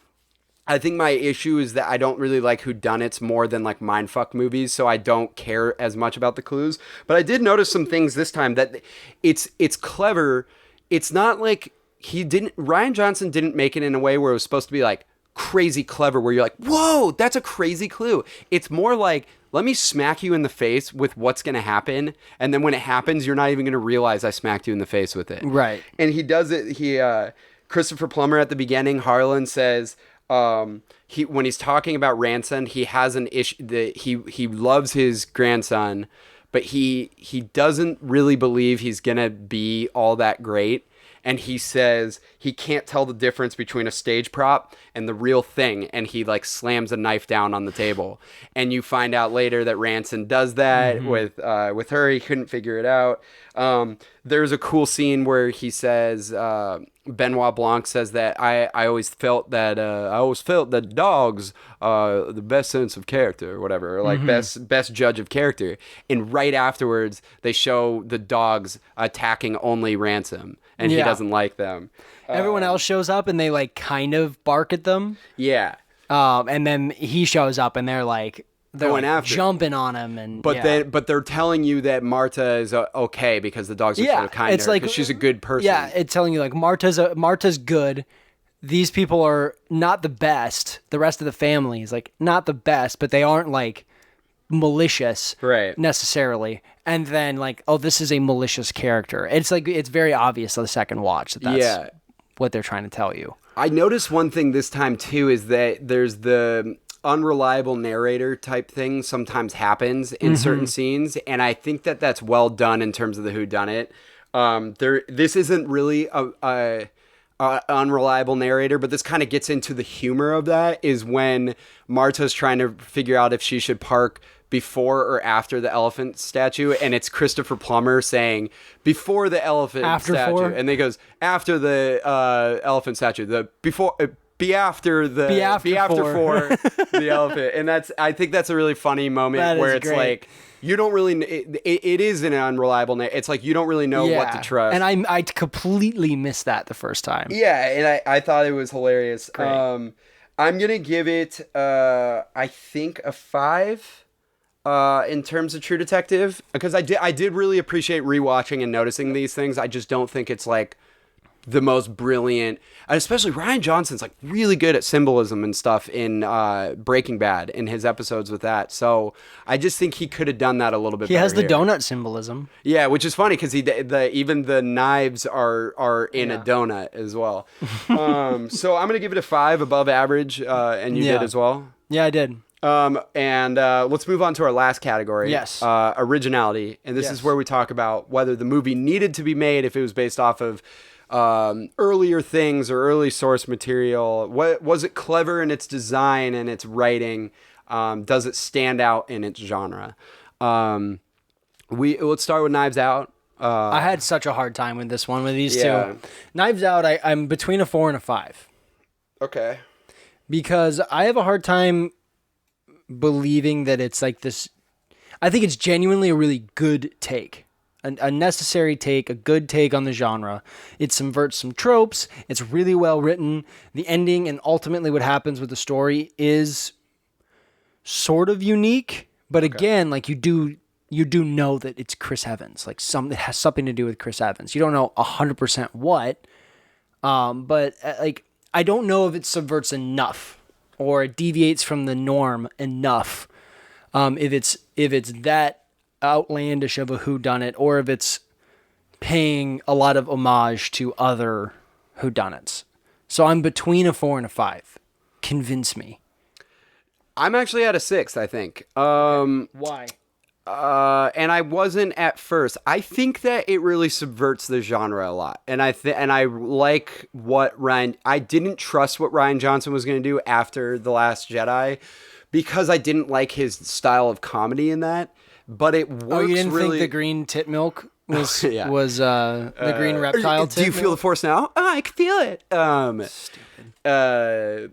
I think my issue is that I don't really like whodunits more than like mindfuck movies, so I don't care as much about the clues. But I did notice some things this time that it's clever. It's not like Rian Johnson didn't make it in a way where it was supposed to be like crazy clever, where you're like, whoa, that's a crazy clue. It's more like, let me smack you in the face with what's going to happen, and then when it happens, you're not even going to realize I smacked you in the face with it. Right. And he does it. Christopher Plummer at the beginning, Harlan says, when he's talking about Ranson, he has an issue that he loves his grandson, but he doesn't really believe he's gonna be all that great. And he says he can't tell the difference between a stage prop and the real thing. And he like slams a knife down on the table. And you find out later that Ranson does that with her. He couldn't figure it out. There's a cool scene where he says, Benoit Blanc says that I always felt that dogs are the best sense of character or whatever, or like best judge of character. And right afterwards, they show the dogs attacking only Ransom. And he doesn't like them. Everyone else shows up and they like kind of bark at them. Yeah. And then he shows up and they're like going after jumping on him, and but they're telling you that Marta is okay because the dogs are sort of kind to her because she's a good person. Yeah, it's telling you like Marta's good. These people are not the best. The rest of the family is like not the best, but they aren't like malicious necessarily. And then like, oh, this is a malicious character. It's like it's very obvious on the second watch that that's what they're trying to tell you. I noticed one thing this time too is that there's the unreliable narrator type thing sometimes happens in certain scenes, and I think that that's well done in terms of the whodunit. This isn't really a unreliable narrator, but this kind of gets into the humor of that. Is when Marta's trying to figure out if she should park before or after the elephant statue, and it's Christopher Plummer saying before the elephant statue, and then he goes after the elephant statue, the before. Be after for the elephant. And I think that's a really funny moment where it's great. Like, you don't really, it is an unreliable name. It's like, you don't really know what to trust. And I completely missed that the first time. Yeah. And I thought it was hilarious. I'm going to give it, I think a 5, in terms of True Detective, because I did really appreciate rewatching and noticing these things. I just don't think it's like the most brilliant, and especially Rian Johnson's like really good at symbolism and stuff in Breaking Bad in his episodes with that. So I just think he could have done that a little bit better. He has the here. donut symbolism. Yeah, which is funny because even the knives are in a donut as well. So I'm gonna give it a 5 above average, and you did as well. Yeah, I did. And let's move on to our last category. Yes. Originality, and this is where we talk about whether the movie needed to be made if it was based off of earlier things or early source material. What was it clever in its design and its writing? Does it stand out in its genre? Let's start with Knives Out. I had such a hard time with this one with these two. Knives Out, I'm between a 4 and a 5. Okay. Because I have a hard time believing that it's like this. I think it's genuinely a really good take. A necessary take, a good take on the genre. It subverts some tropes. It's really well written. The ending and ultimately what happens with the story is sort of unique. But again, like you do know that it's Chris Evans. Like it has something to do with Chris Evans. You don't know 100% what. But like I don't know if it subverts enough or it deviates from the norm enough. If it's that outlandish of a whodunit, or if it's paying a lot of homage to other whodunits. So I'm between a 4 and a 5. Convince me. I'm actually at a 6, I think. Why? And I wasn't at first. I think that it really subverts the genre a lot. And I like what I didn't trust what Rian Johnson was going to do after The Last Jedi because I didn't like his style of comedy in that. But it works. Oh, you didn't really... think the green tit milk was the green reptile tit Do you feel the force now? Oh, I can feel it. Stupid.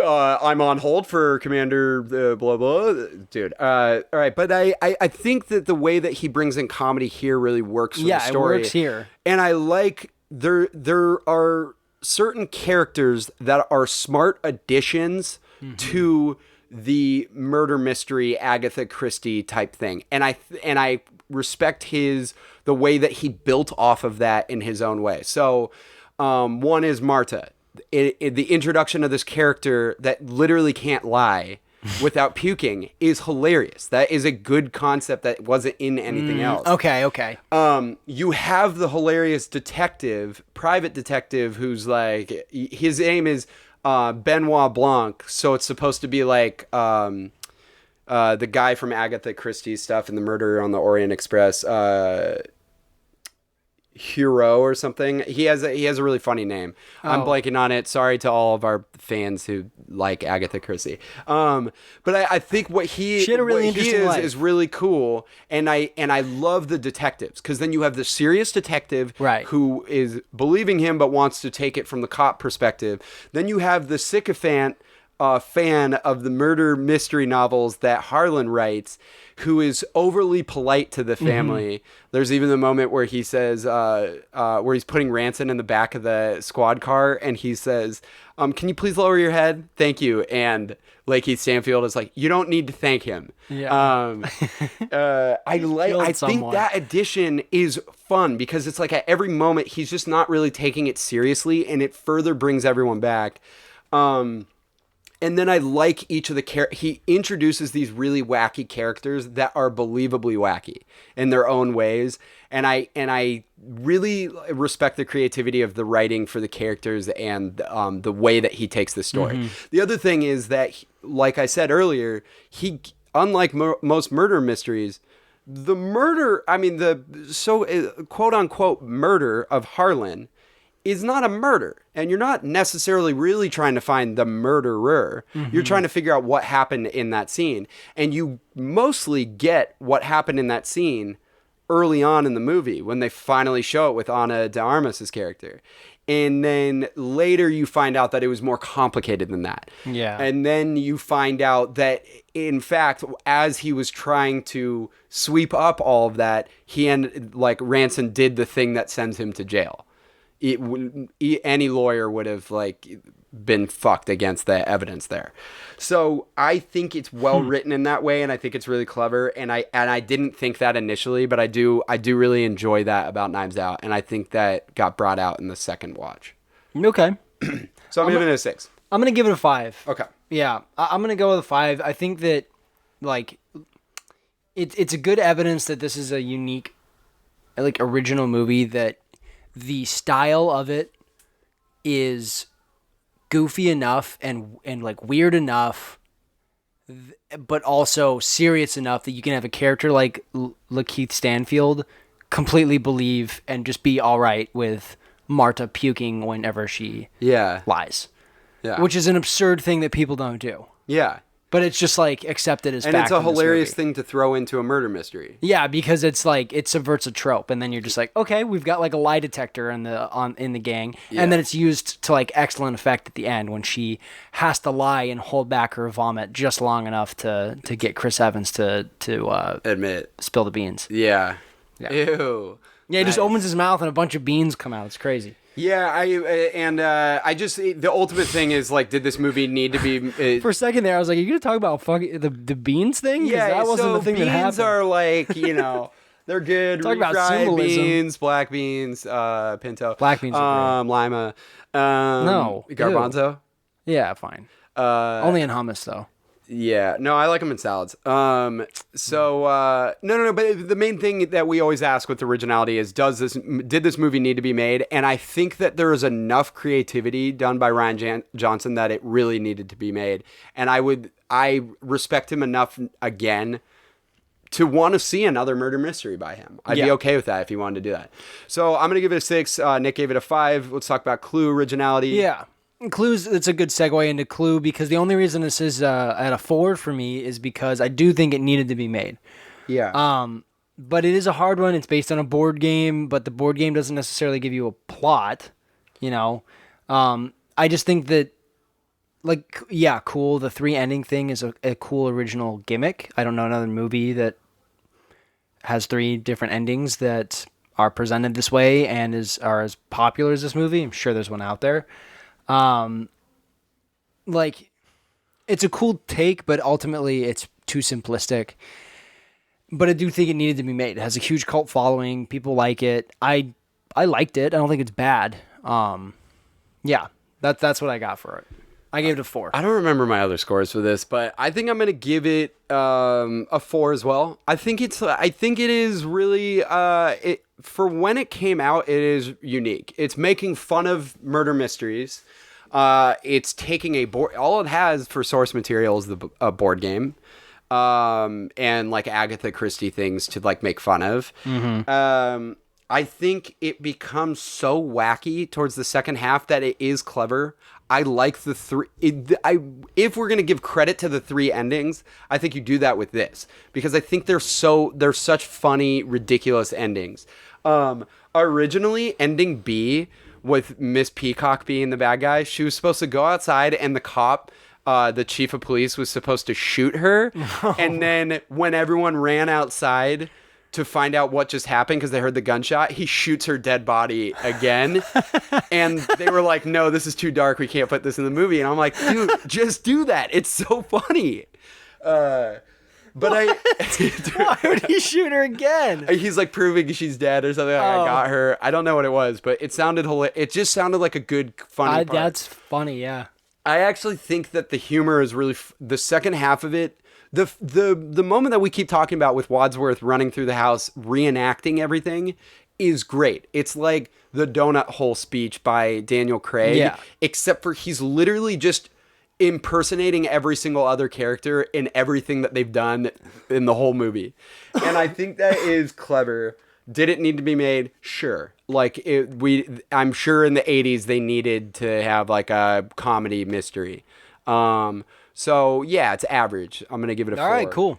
I'm on hold for Commander blah blah, dude. All right, but I think that the way that he brings in comedy here really works for the story. It works here. And I like there are certain characters that are smart additions to the murder mystery Agatha Christie type thing, and I respect the way that he built off of that in his own way. So one is Marta. The introduction of this character that literally can't lie without puking is hilarious. That is a good concept that wasn't in anything else. Okay. You have the hilarious private detective, who's like, his name is Benoit Blanc, so it's supposed to be like the guy from Agatha Christie's stuff and the Murder on the Orient Express, Hero or something. He has a really funny name. I'm blanking on it. Sorry to all of our fans who like Agatha Christie. But I think what he is really cool, and I love the detectives, because then you have the serious detective who is believing him but wants to take it from the cop perspective. Then you have the sycophant fan of the murder mystery novels that Harlan writes, who is overly polite to the family. There's even the moment where he says, where he's putting Ranson in the back of the squad car, and he says, can you please lower your head? Thank you. And Lakeith Stanfield is like, you don't need to thank him. Yeah. I think that addition is fun, because it's like at every moment he's just not really taking it seriously, and it further brings everyone back. And then I like each of he introduces these really wacky characters that are believably wacky in their own ways. And I really respect the creativity of the writing for the characters and the way that he takes the story. The other thing is that, like I said earlier, unlike most murder mysteries, the quote unquote murder of Harlan is not a murder, and you're not necessarily really trying to find the murderer. You're trying to figure out what happened in that scene, and you mostly get what happened in that scene early on in the movie when they finally show it with Ana de Armas's character. And then later you find out that it was more complicated than that. Yeah. And then you find out that, in fact, as he was trying to sweep up all of that, Ranson did the thing that sends him to jail. any lawyer would have like been fucked against the evidence there. So I think it's well written in that way, and I think it's really clever. And I didn't think that initially, but I do really enjoy that about Knives Out, and I think that got brought out in the second watch. Okay. So I'm giving it a 6. I'm gonna give it a 5. Okay. Yeah, I'm gonna go with a 5. I think that like it's a good evidence that this is a unique, like, original movie, that the style of it is goofy enough and like weird enough, but also serious enough that you can have a character like Lakeith Stanfield completely believe and just be all right with Marta puking whenever she lies. Yeah. Which is an absurd thing that people don't do. Yeah. But it's just like accepted as fact. And it's a hilarious thing to throw into a murder mystery. Yeah, because it's like it subverts a trope, and then you're just like, okay, we've got like a lie detector in the gang, and then it's used to like excellent effect at the end when she has to lie and hold back her vomit just long enough to get Chris Evans to admit, spill the beans. Yeah. Yeah. Ew. Yeah, he just opens his mouth and a bunch of beans come out. It's crazy. Yeah, I just, the ultimate thing is, like, did this movie need to be... For a second there, I was like, are you going to talk about fucking the beans thing? Yeah, that wasn't so the thing that happened. beans are, like, you know, they're good. Talk about refried symbolism. beans, black beans, pinto. Black beans are great. Lima. No. Garbanzo? Ew. Yeah, fine. Only in hummus, though. Yeah, no, I like them in salads. No, but the main thing that we always ask with originality is, did this movie need to be made? And I think that there is enough creativity done by Rian Johnson that it really needed to be made. And I respect him enough again to want to see another murder mystery by him. I'd be okay with that if he wanted to do that. So I'm going to give it a 6. Nick gave it a 5. Let's talk about Clue originality. Yeah. Clue's, it's a good segue into Clue, because the only reason this is at a 4 for me is because I do think it needed to be made. Yeah. But it is a hard one. It's based on a board game, but the board game doesn't necessarily give you a plot, you know. I just think that, like, yeah, cool. The 3 ending thing is a cool original gimmick. I don't know another movie that has 3 different endings that are presented this way and are as popular as this movie. I'm sure there's one out there. Like, it's a cool take, but ultimately it's too simplistic. But I do think it needed to be made. It has a huge cult following. People like it. I liked it. I don't think it's bad. Yeah, that's what I got for it. I gave it a 4. I don't remember my other scores for this, but I think I'm going to give it a 4 as well. I think it is really for when it came out, it is unique. It's making fun of murder mysteries. It's taking a board. All it has for source material is a board game, and like Agatha Christie things to like make fun of. Mm-hmm. I think it becomes so wacky towards the second half that it is clever. I like the 3. If we're gonna give credit to the 3 endings, I think you do that with this, because I think they're such funny, ridiculous endings. Originally, ending B, with Miss Peacock being the bad guy, she was supposed to go outside and the cop, the chief of police, was supposed to shoot her. And then when everyone ran outside to find out what just happened because they heard the gunshot, he shoots her dead body again. And they were like, no, this is too dark. We can't put this in the movie. And I'm like, dude, just do that. It's so funny. But why would he shoot her again? He's like proving she's dead or something. Like, I got her. I don't know what it was, but it sounded hilarious. It just sounded like a good, funny part. That's funny, yeah. I actually think that the humor is really the second half of it. The moment that we keep talking about with Wadsworth running through the house, reenacting everything, is great. It's like the donut hole speech by Daniel Craig, except for he's literally just impersonating every single other character in everything that they've done in the whole movie. And I think that is clever. Did it need to be made? Sure. Like I'm sure in the 80s they needed to have like a comedy mystery. So yeah, it's average. I'm going to give it a 4. All right, cool.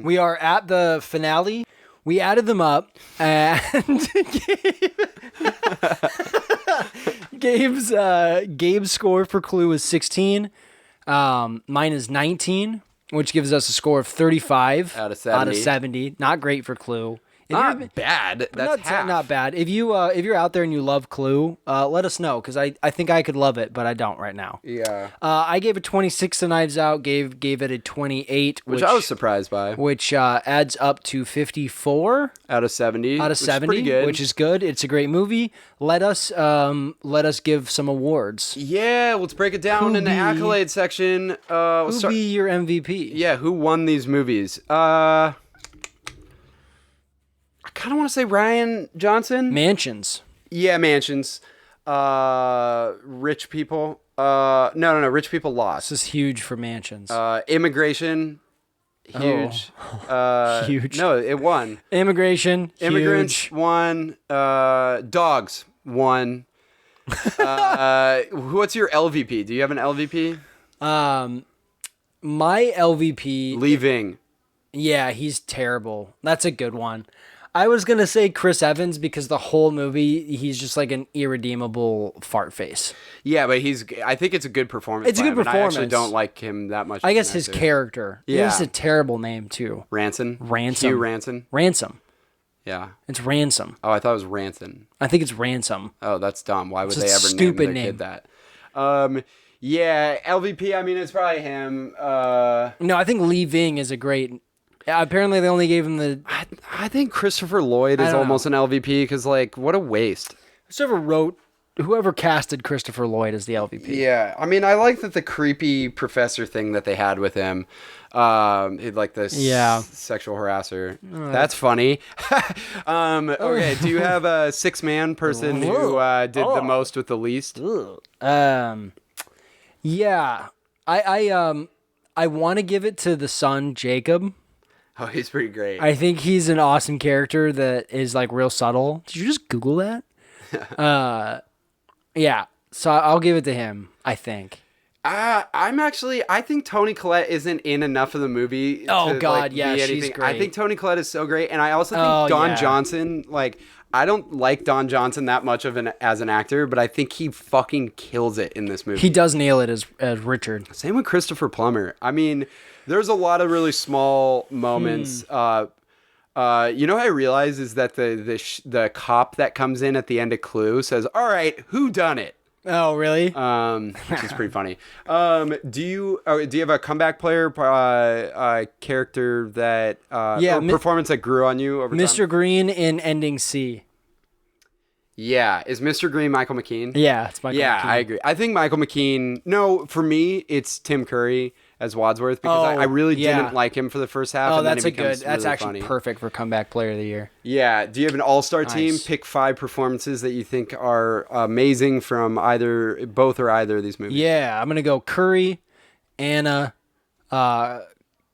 We are at the finale. We added them up, and Gabe's score for Clue is 16. Mine is 19, which gives us a score of 35 out of 70. Not great for Clue. Not bad. That's half. Not bad. If you're out there and you love Clue, let us know because I think I could love it, but I don't right now. Yeah. I gave it 26 to Knives Out. Gave it a 28, which I was surprised by. Which adds up to 54 out of 70. Out of 70, which is good. It's a great movie. Let us give some awards. Yeah, let's break it down in the accolade section. Who be your MVP? Yeah, who won these movies? I kind of want to say Rian Johnson. Mansions. Yeah, Mansions. Rich People. No. Rich People Lost. This is huge for Mansions. Immigration. Huge. Huge. No, it won. Immigration. Immigrants huge. won. Dogs won. What's your LVP? Do you have an LVP? My LVP. Leaving. Yeah, he's terrible. That's a good one. I was going to say Chris Evans because the whole movie, he's just like an irredeemable fart face. Yeah, but I think it's a good performance. It's a good performance. I actually don't like him that much. I guess his character. Yeah. It's a terrible name, too. Ransom. Ransom. Hugh Ransom. Ransom. Yeah. It's Ransom. Oh, I thought it was Ransom. I think it's Ransom. Oh, that's dumb. Why would It's they a ever stupid name their kid that? Yeah, LVP, I mean, it's probably him. No, I think Lee Ving is a great... Apparently, they only gave him the... I think Christopher Lloyd is almost an LVP because, like, what a waste. Whoever casted Christopher Lloyd as the LVP. Yeah, I mean, I like that the creepy professor thing that they had with him. Like this sexual harasser. That's funny. Okay, do you have a 6-man person who did the most with the least? Yeah. I want to give it to the son, Jacob. Oh, he's pretty great. I think he's an awesome character that is like real subtle. Did you just Google that? Yeah. So I'll give it to him, I think. I think Toni Collette isn't in enough of the movie. Oh, to, God, like, yeah, be she's anything. great. I think Toni Collette is so great, and I also think Don Johnson, like, I don't like Don Johnson that much as an actor, but I think he fucking kills it in this movie. He does nail it as Richard. Same with Christopher Plummer. I mean, there's a lot of really small moments. You know what I realize is that the cop that comes in at the end of Clue says, "All right, who done it?" Oh, really? Which is pretty funny. Do you have a comeback player character that or performance that grew on you over Mr. time? Green in Ending C. Yeah, is Mr. Green Michael McKean? Yeah, it's Michael McKean. Yeah, I agree. I think Michael McKean. No, for me, it's Tim Curry as Wadsworth because I really didn't like him for the first half. Oh, and that's then that's that's really actually funny. perfect for comeback player of the year. Yeah. Do you have an all-star team? Pick 5 performances that you think are amazing from both or either of these movies. Yeah, I'm gonna go Curry, Anna,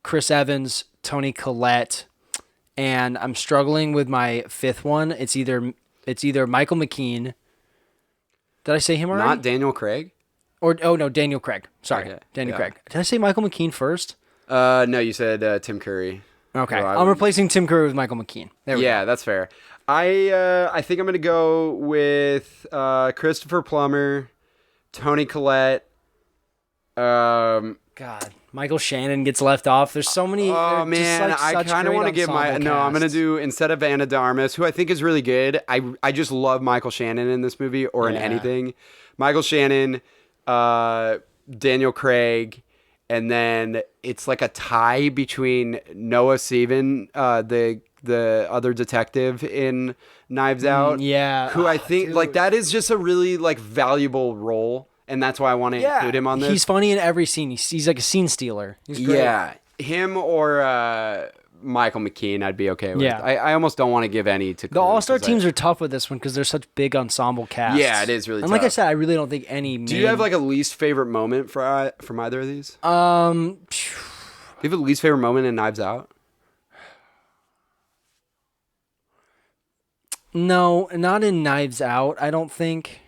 Chris Evans, Toni Collette, and I'm struggling with my 5th one. It's either Michael McKean. Did I say him already? Not Daniel Craig? No, Daniel Craig. Sorry, Okay, Daniel Craig. Did I say Michael McKean first? No, you said Tim Curry. Okay, I'm replacing Tim Curry with Michael McKean. There we go. That's fair. I think I'm gonna go with Christopher Plummer, Toni Collette. God, Michael Shannon gets left off. There's so many. Oh man, I kind of want to give I'm gonna do instead of Anna de Armas, who I think is really good. I just love Michael Shannon in this movie or in anything. Michael Shannon, Daniel Craig, and then it's like a tie between Noah Seven, the other detective in Knives Out. Who I think like that is just a really like valuable role. And that's why I want to include him on this. He's funny in every scene. He's like a scene stealer. He's great. Yeah. Him or Michael McKean I'd be okay with. Yeah. I almost don't want to give any to Clue. The all-star teams are tough with this one because they're such big ensemble casts. Yeah, it is really tough. And like I said, I really don't think any Do you have like a least favorite moment from either of these? Do you have a least favorite moment in Knives Out? No, not in Knives Out, I don't think.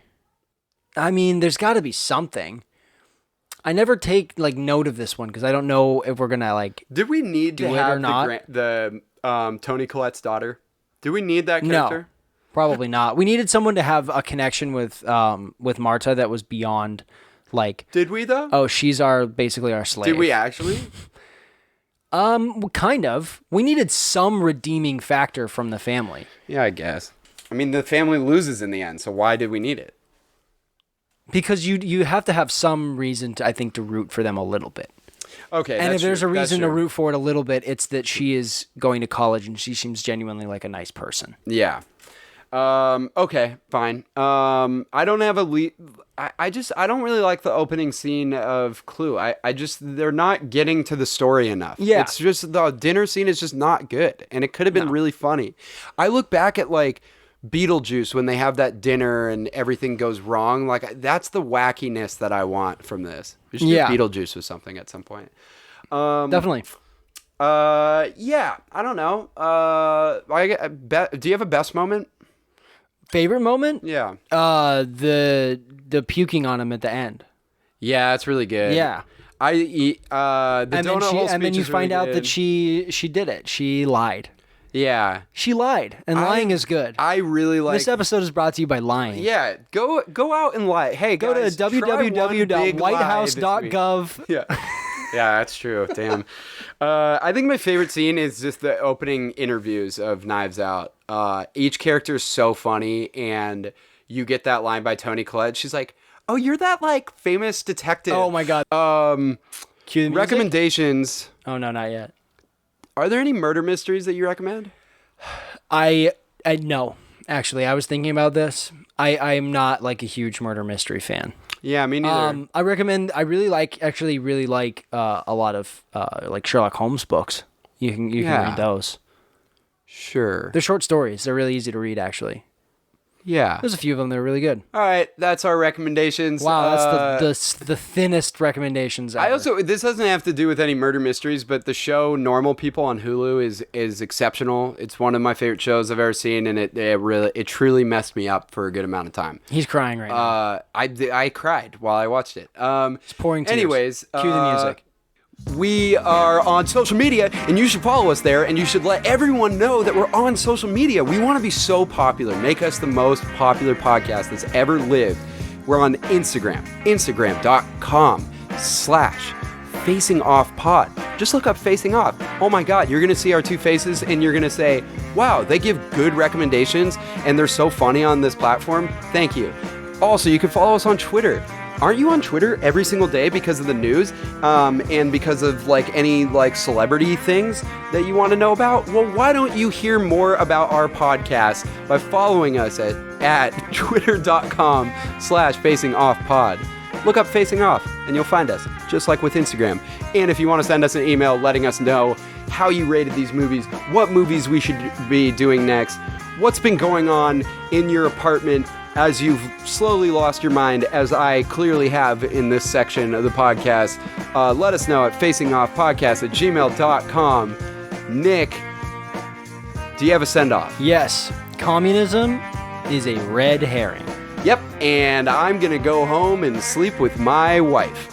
I mean, there's got to be something. I never take like note of this one because I don't know if we're gonna like. Did we need to have or not? the Toni Collette's daughter? Do we need that character? No, probably not. We needed someone to have a connection with Marta that was beyond like. Did we though? Oh, she's basically our slave. Did we actually? Kind of. We needed some redeeming factor from the family. Yeah, I guess. I mean, the family loses in the end, so why did we need it? Because you have to have some reason to, I think, to root for them a little bit. Okay, and if there's a reason to root for it a little bit, it's that she is going to college and she seems genuinely like a nice person. Yeah. Okay, fine. I don't have I don't really like the opening scene of Clue. They're not getting to the story enough. Yeah. It's just the dinner scene is just not good. And it could have been really funny. I look back at like Beetlejuice when they have that dinner and everything goes wrong. Like that's the wackiness that I want from this. We should do Beetlejuice with something at some point. Definitely. Yeah, I don't know. Do you have a best moment? Favorite moment? Yeah. The puking on him at the end. Yeah, it's really good. Yeah. And then you find out that she did it. She lied. Yeah. She lied, and lying is good. I really like this episode is brought to you by lying. Yeah, go out and lie. Hey, go guys, to www.whitehouse.gov. Yeah. Yeah, that's true. Damn. I think my favorite scene is just the opening interviews of Knives Out. Each character is so funny, and you get that line by Toni Collette. She's like, "Oh, you're that like famous detective." Oh my god. Cue the music? Recommendations. Oh no, not yet. Are there any murder mysteries that you recommend? I no. Actually, I was thinking about this. I am not like a huge murder mystery fan. Yeah, me neither. I really like a lot of like Sherlock Holmes books. You can read those. Sure. They're short stories. They're really easy to read, actually. Yeah. There's a few of them that are really good. All right, that's our recommendations. Wow, that's the thinnest recommendations ever. This doesn't have to do with any murder mysteries, but the show Normal People on Hulu is exceptional. It's one of my favorite shows I've ever seen, and it truly messed me up for a good amount of time. He's crying right now. I cried while I watched it. He's pouring tears. Anyways, cue the music. We are on social media, and you should follow us there, and you should let everyone know that we're on social media. We want to be so popular. Make us the most popular podcast that's ever lived. We're on Instagram, instagram.com/facingoffpod. Just look up Facing Off. Oh my God, you're going to see our two faces, and you're going to say, wow, they give good recommendations, and they're so funny on this platform. Thank you. Also, you can follow us on Twitter. Aren't you on Twitter every single day because of the news and because of like any like celebrity things that you want to know about? Well, why don't you hear more about our podcast by following us at twitter.com/facingoffpod. Look up Facing Off and you'll find us, just like with Instagram. And if you want to send us an email letting us know how you rated these movies, what movies we should be doing next, what's been going on in your apartment as you've slowly lost your mind, as I clearly have in this section of the podcast, let us know at facingoffpodcast@gmail.com. Nick, do you have a send-off? Yes. Communism is a red herring. Yep, and I'm going to go home and sleep with my wife.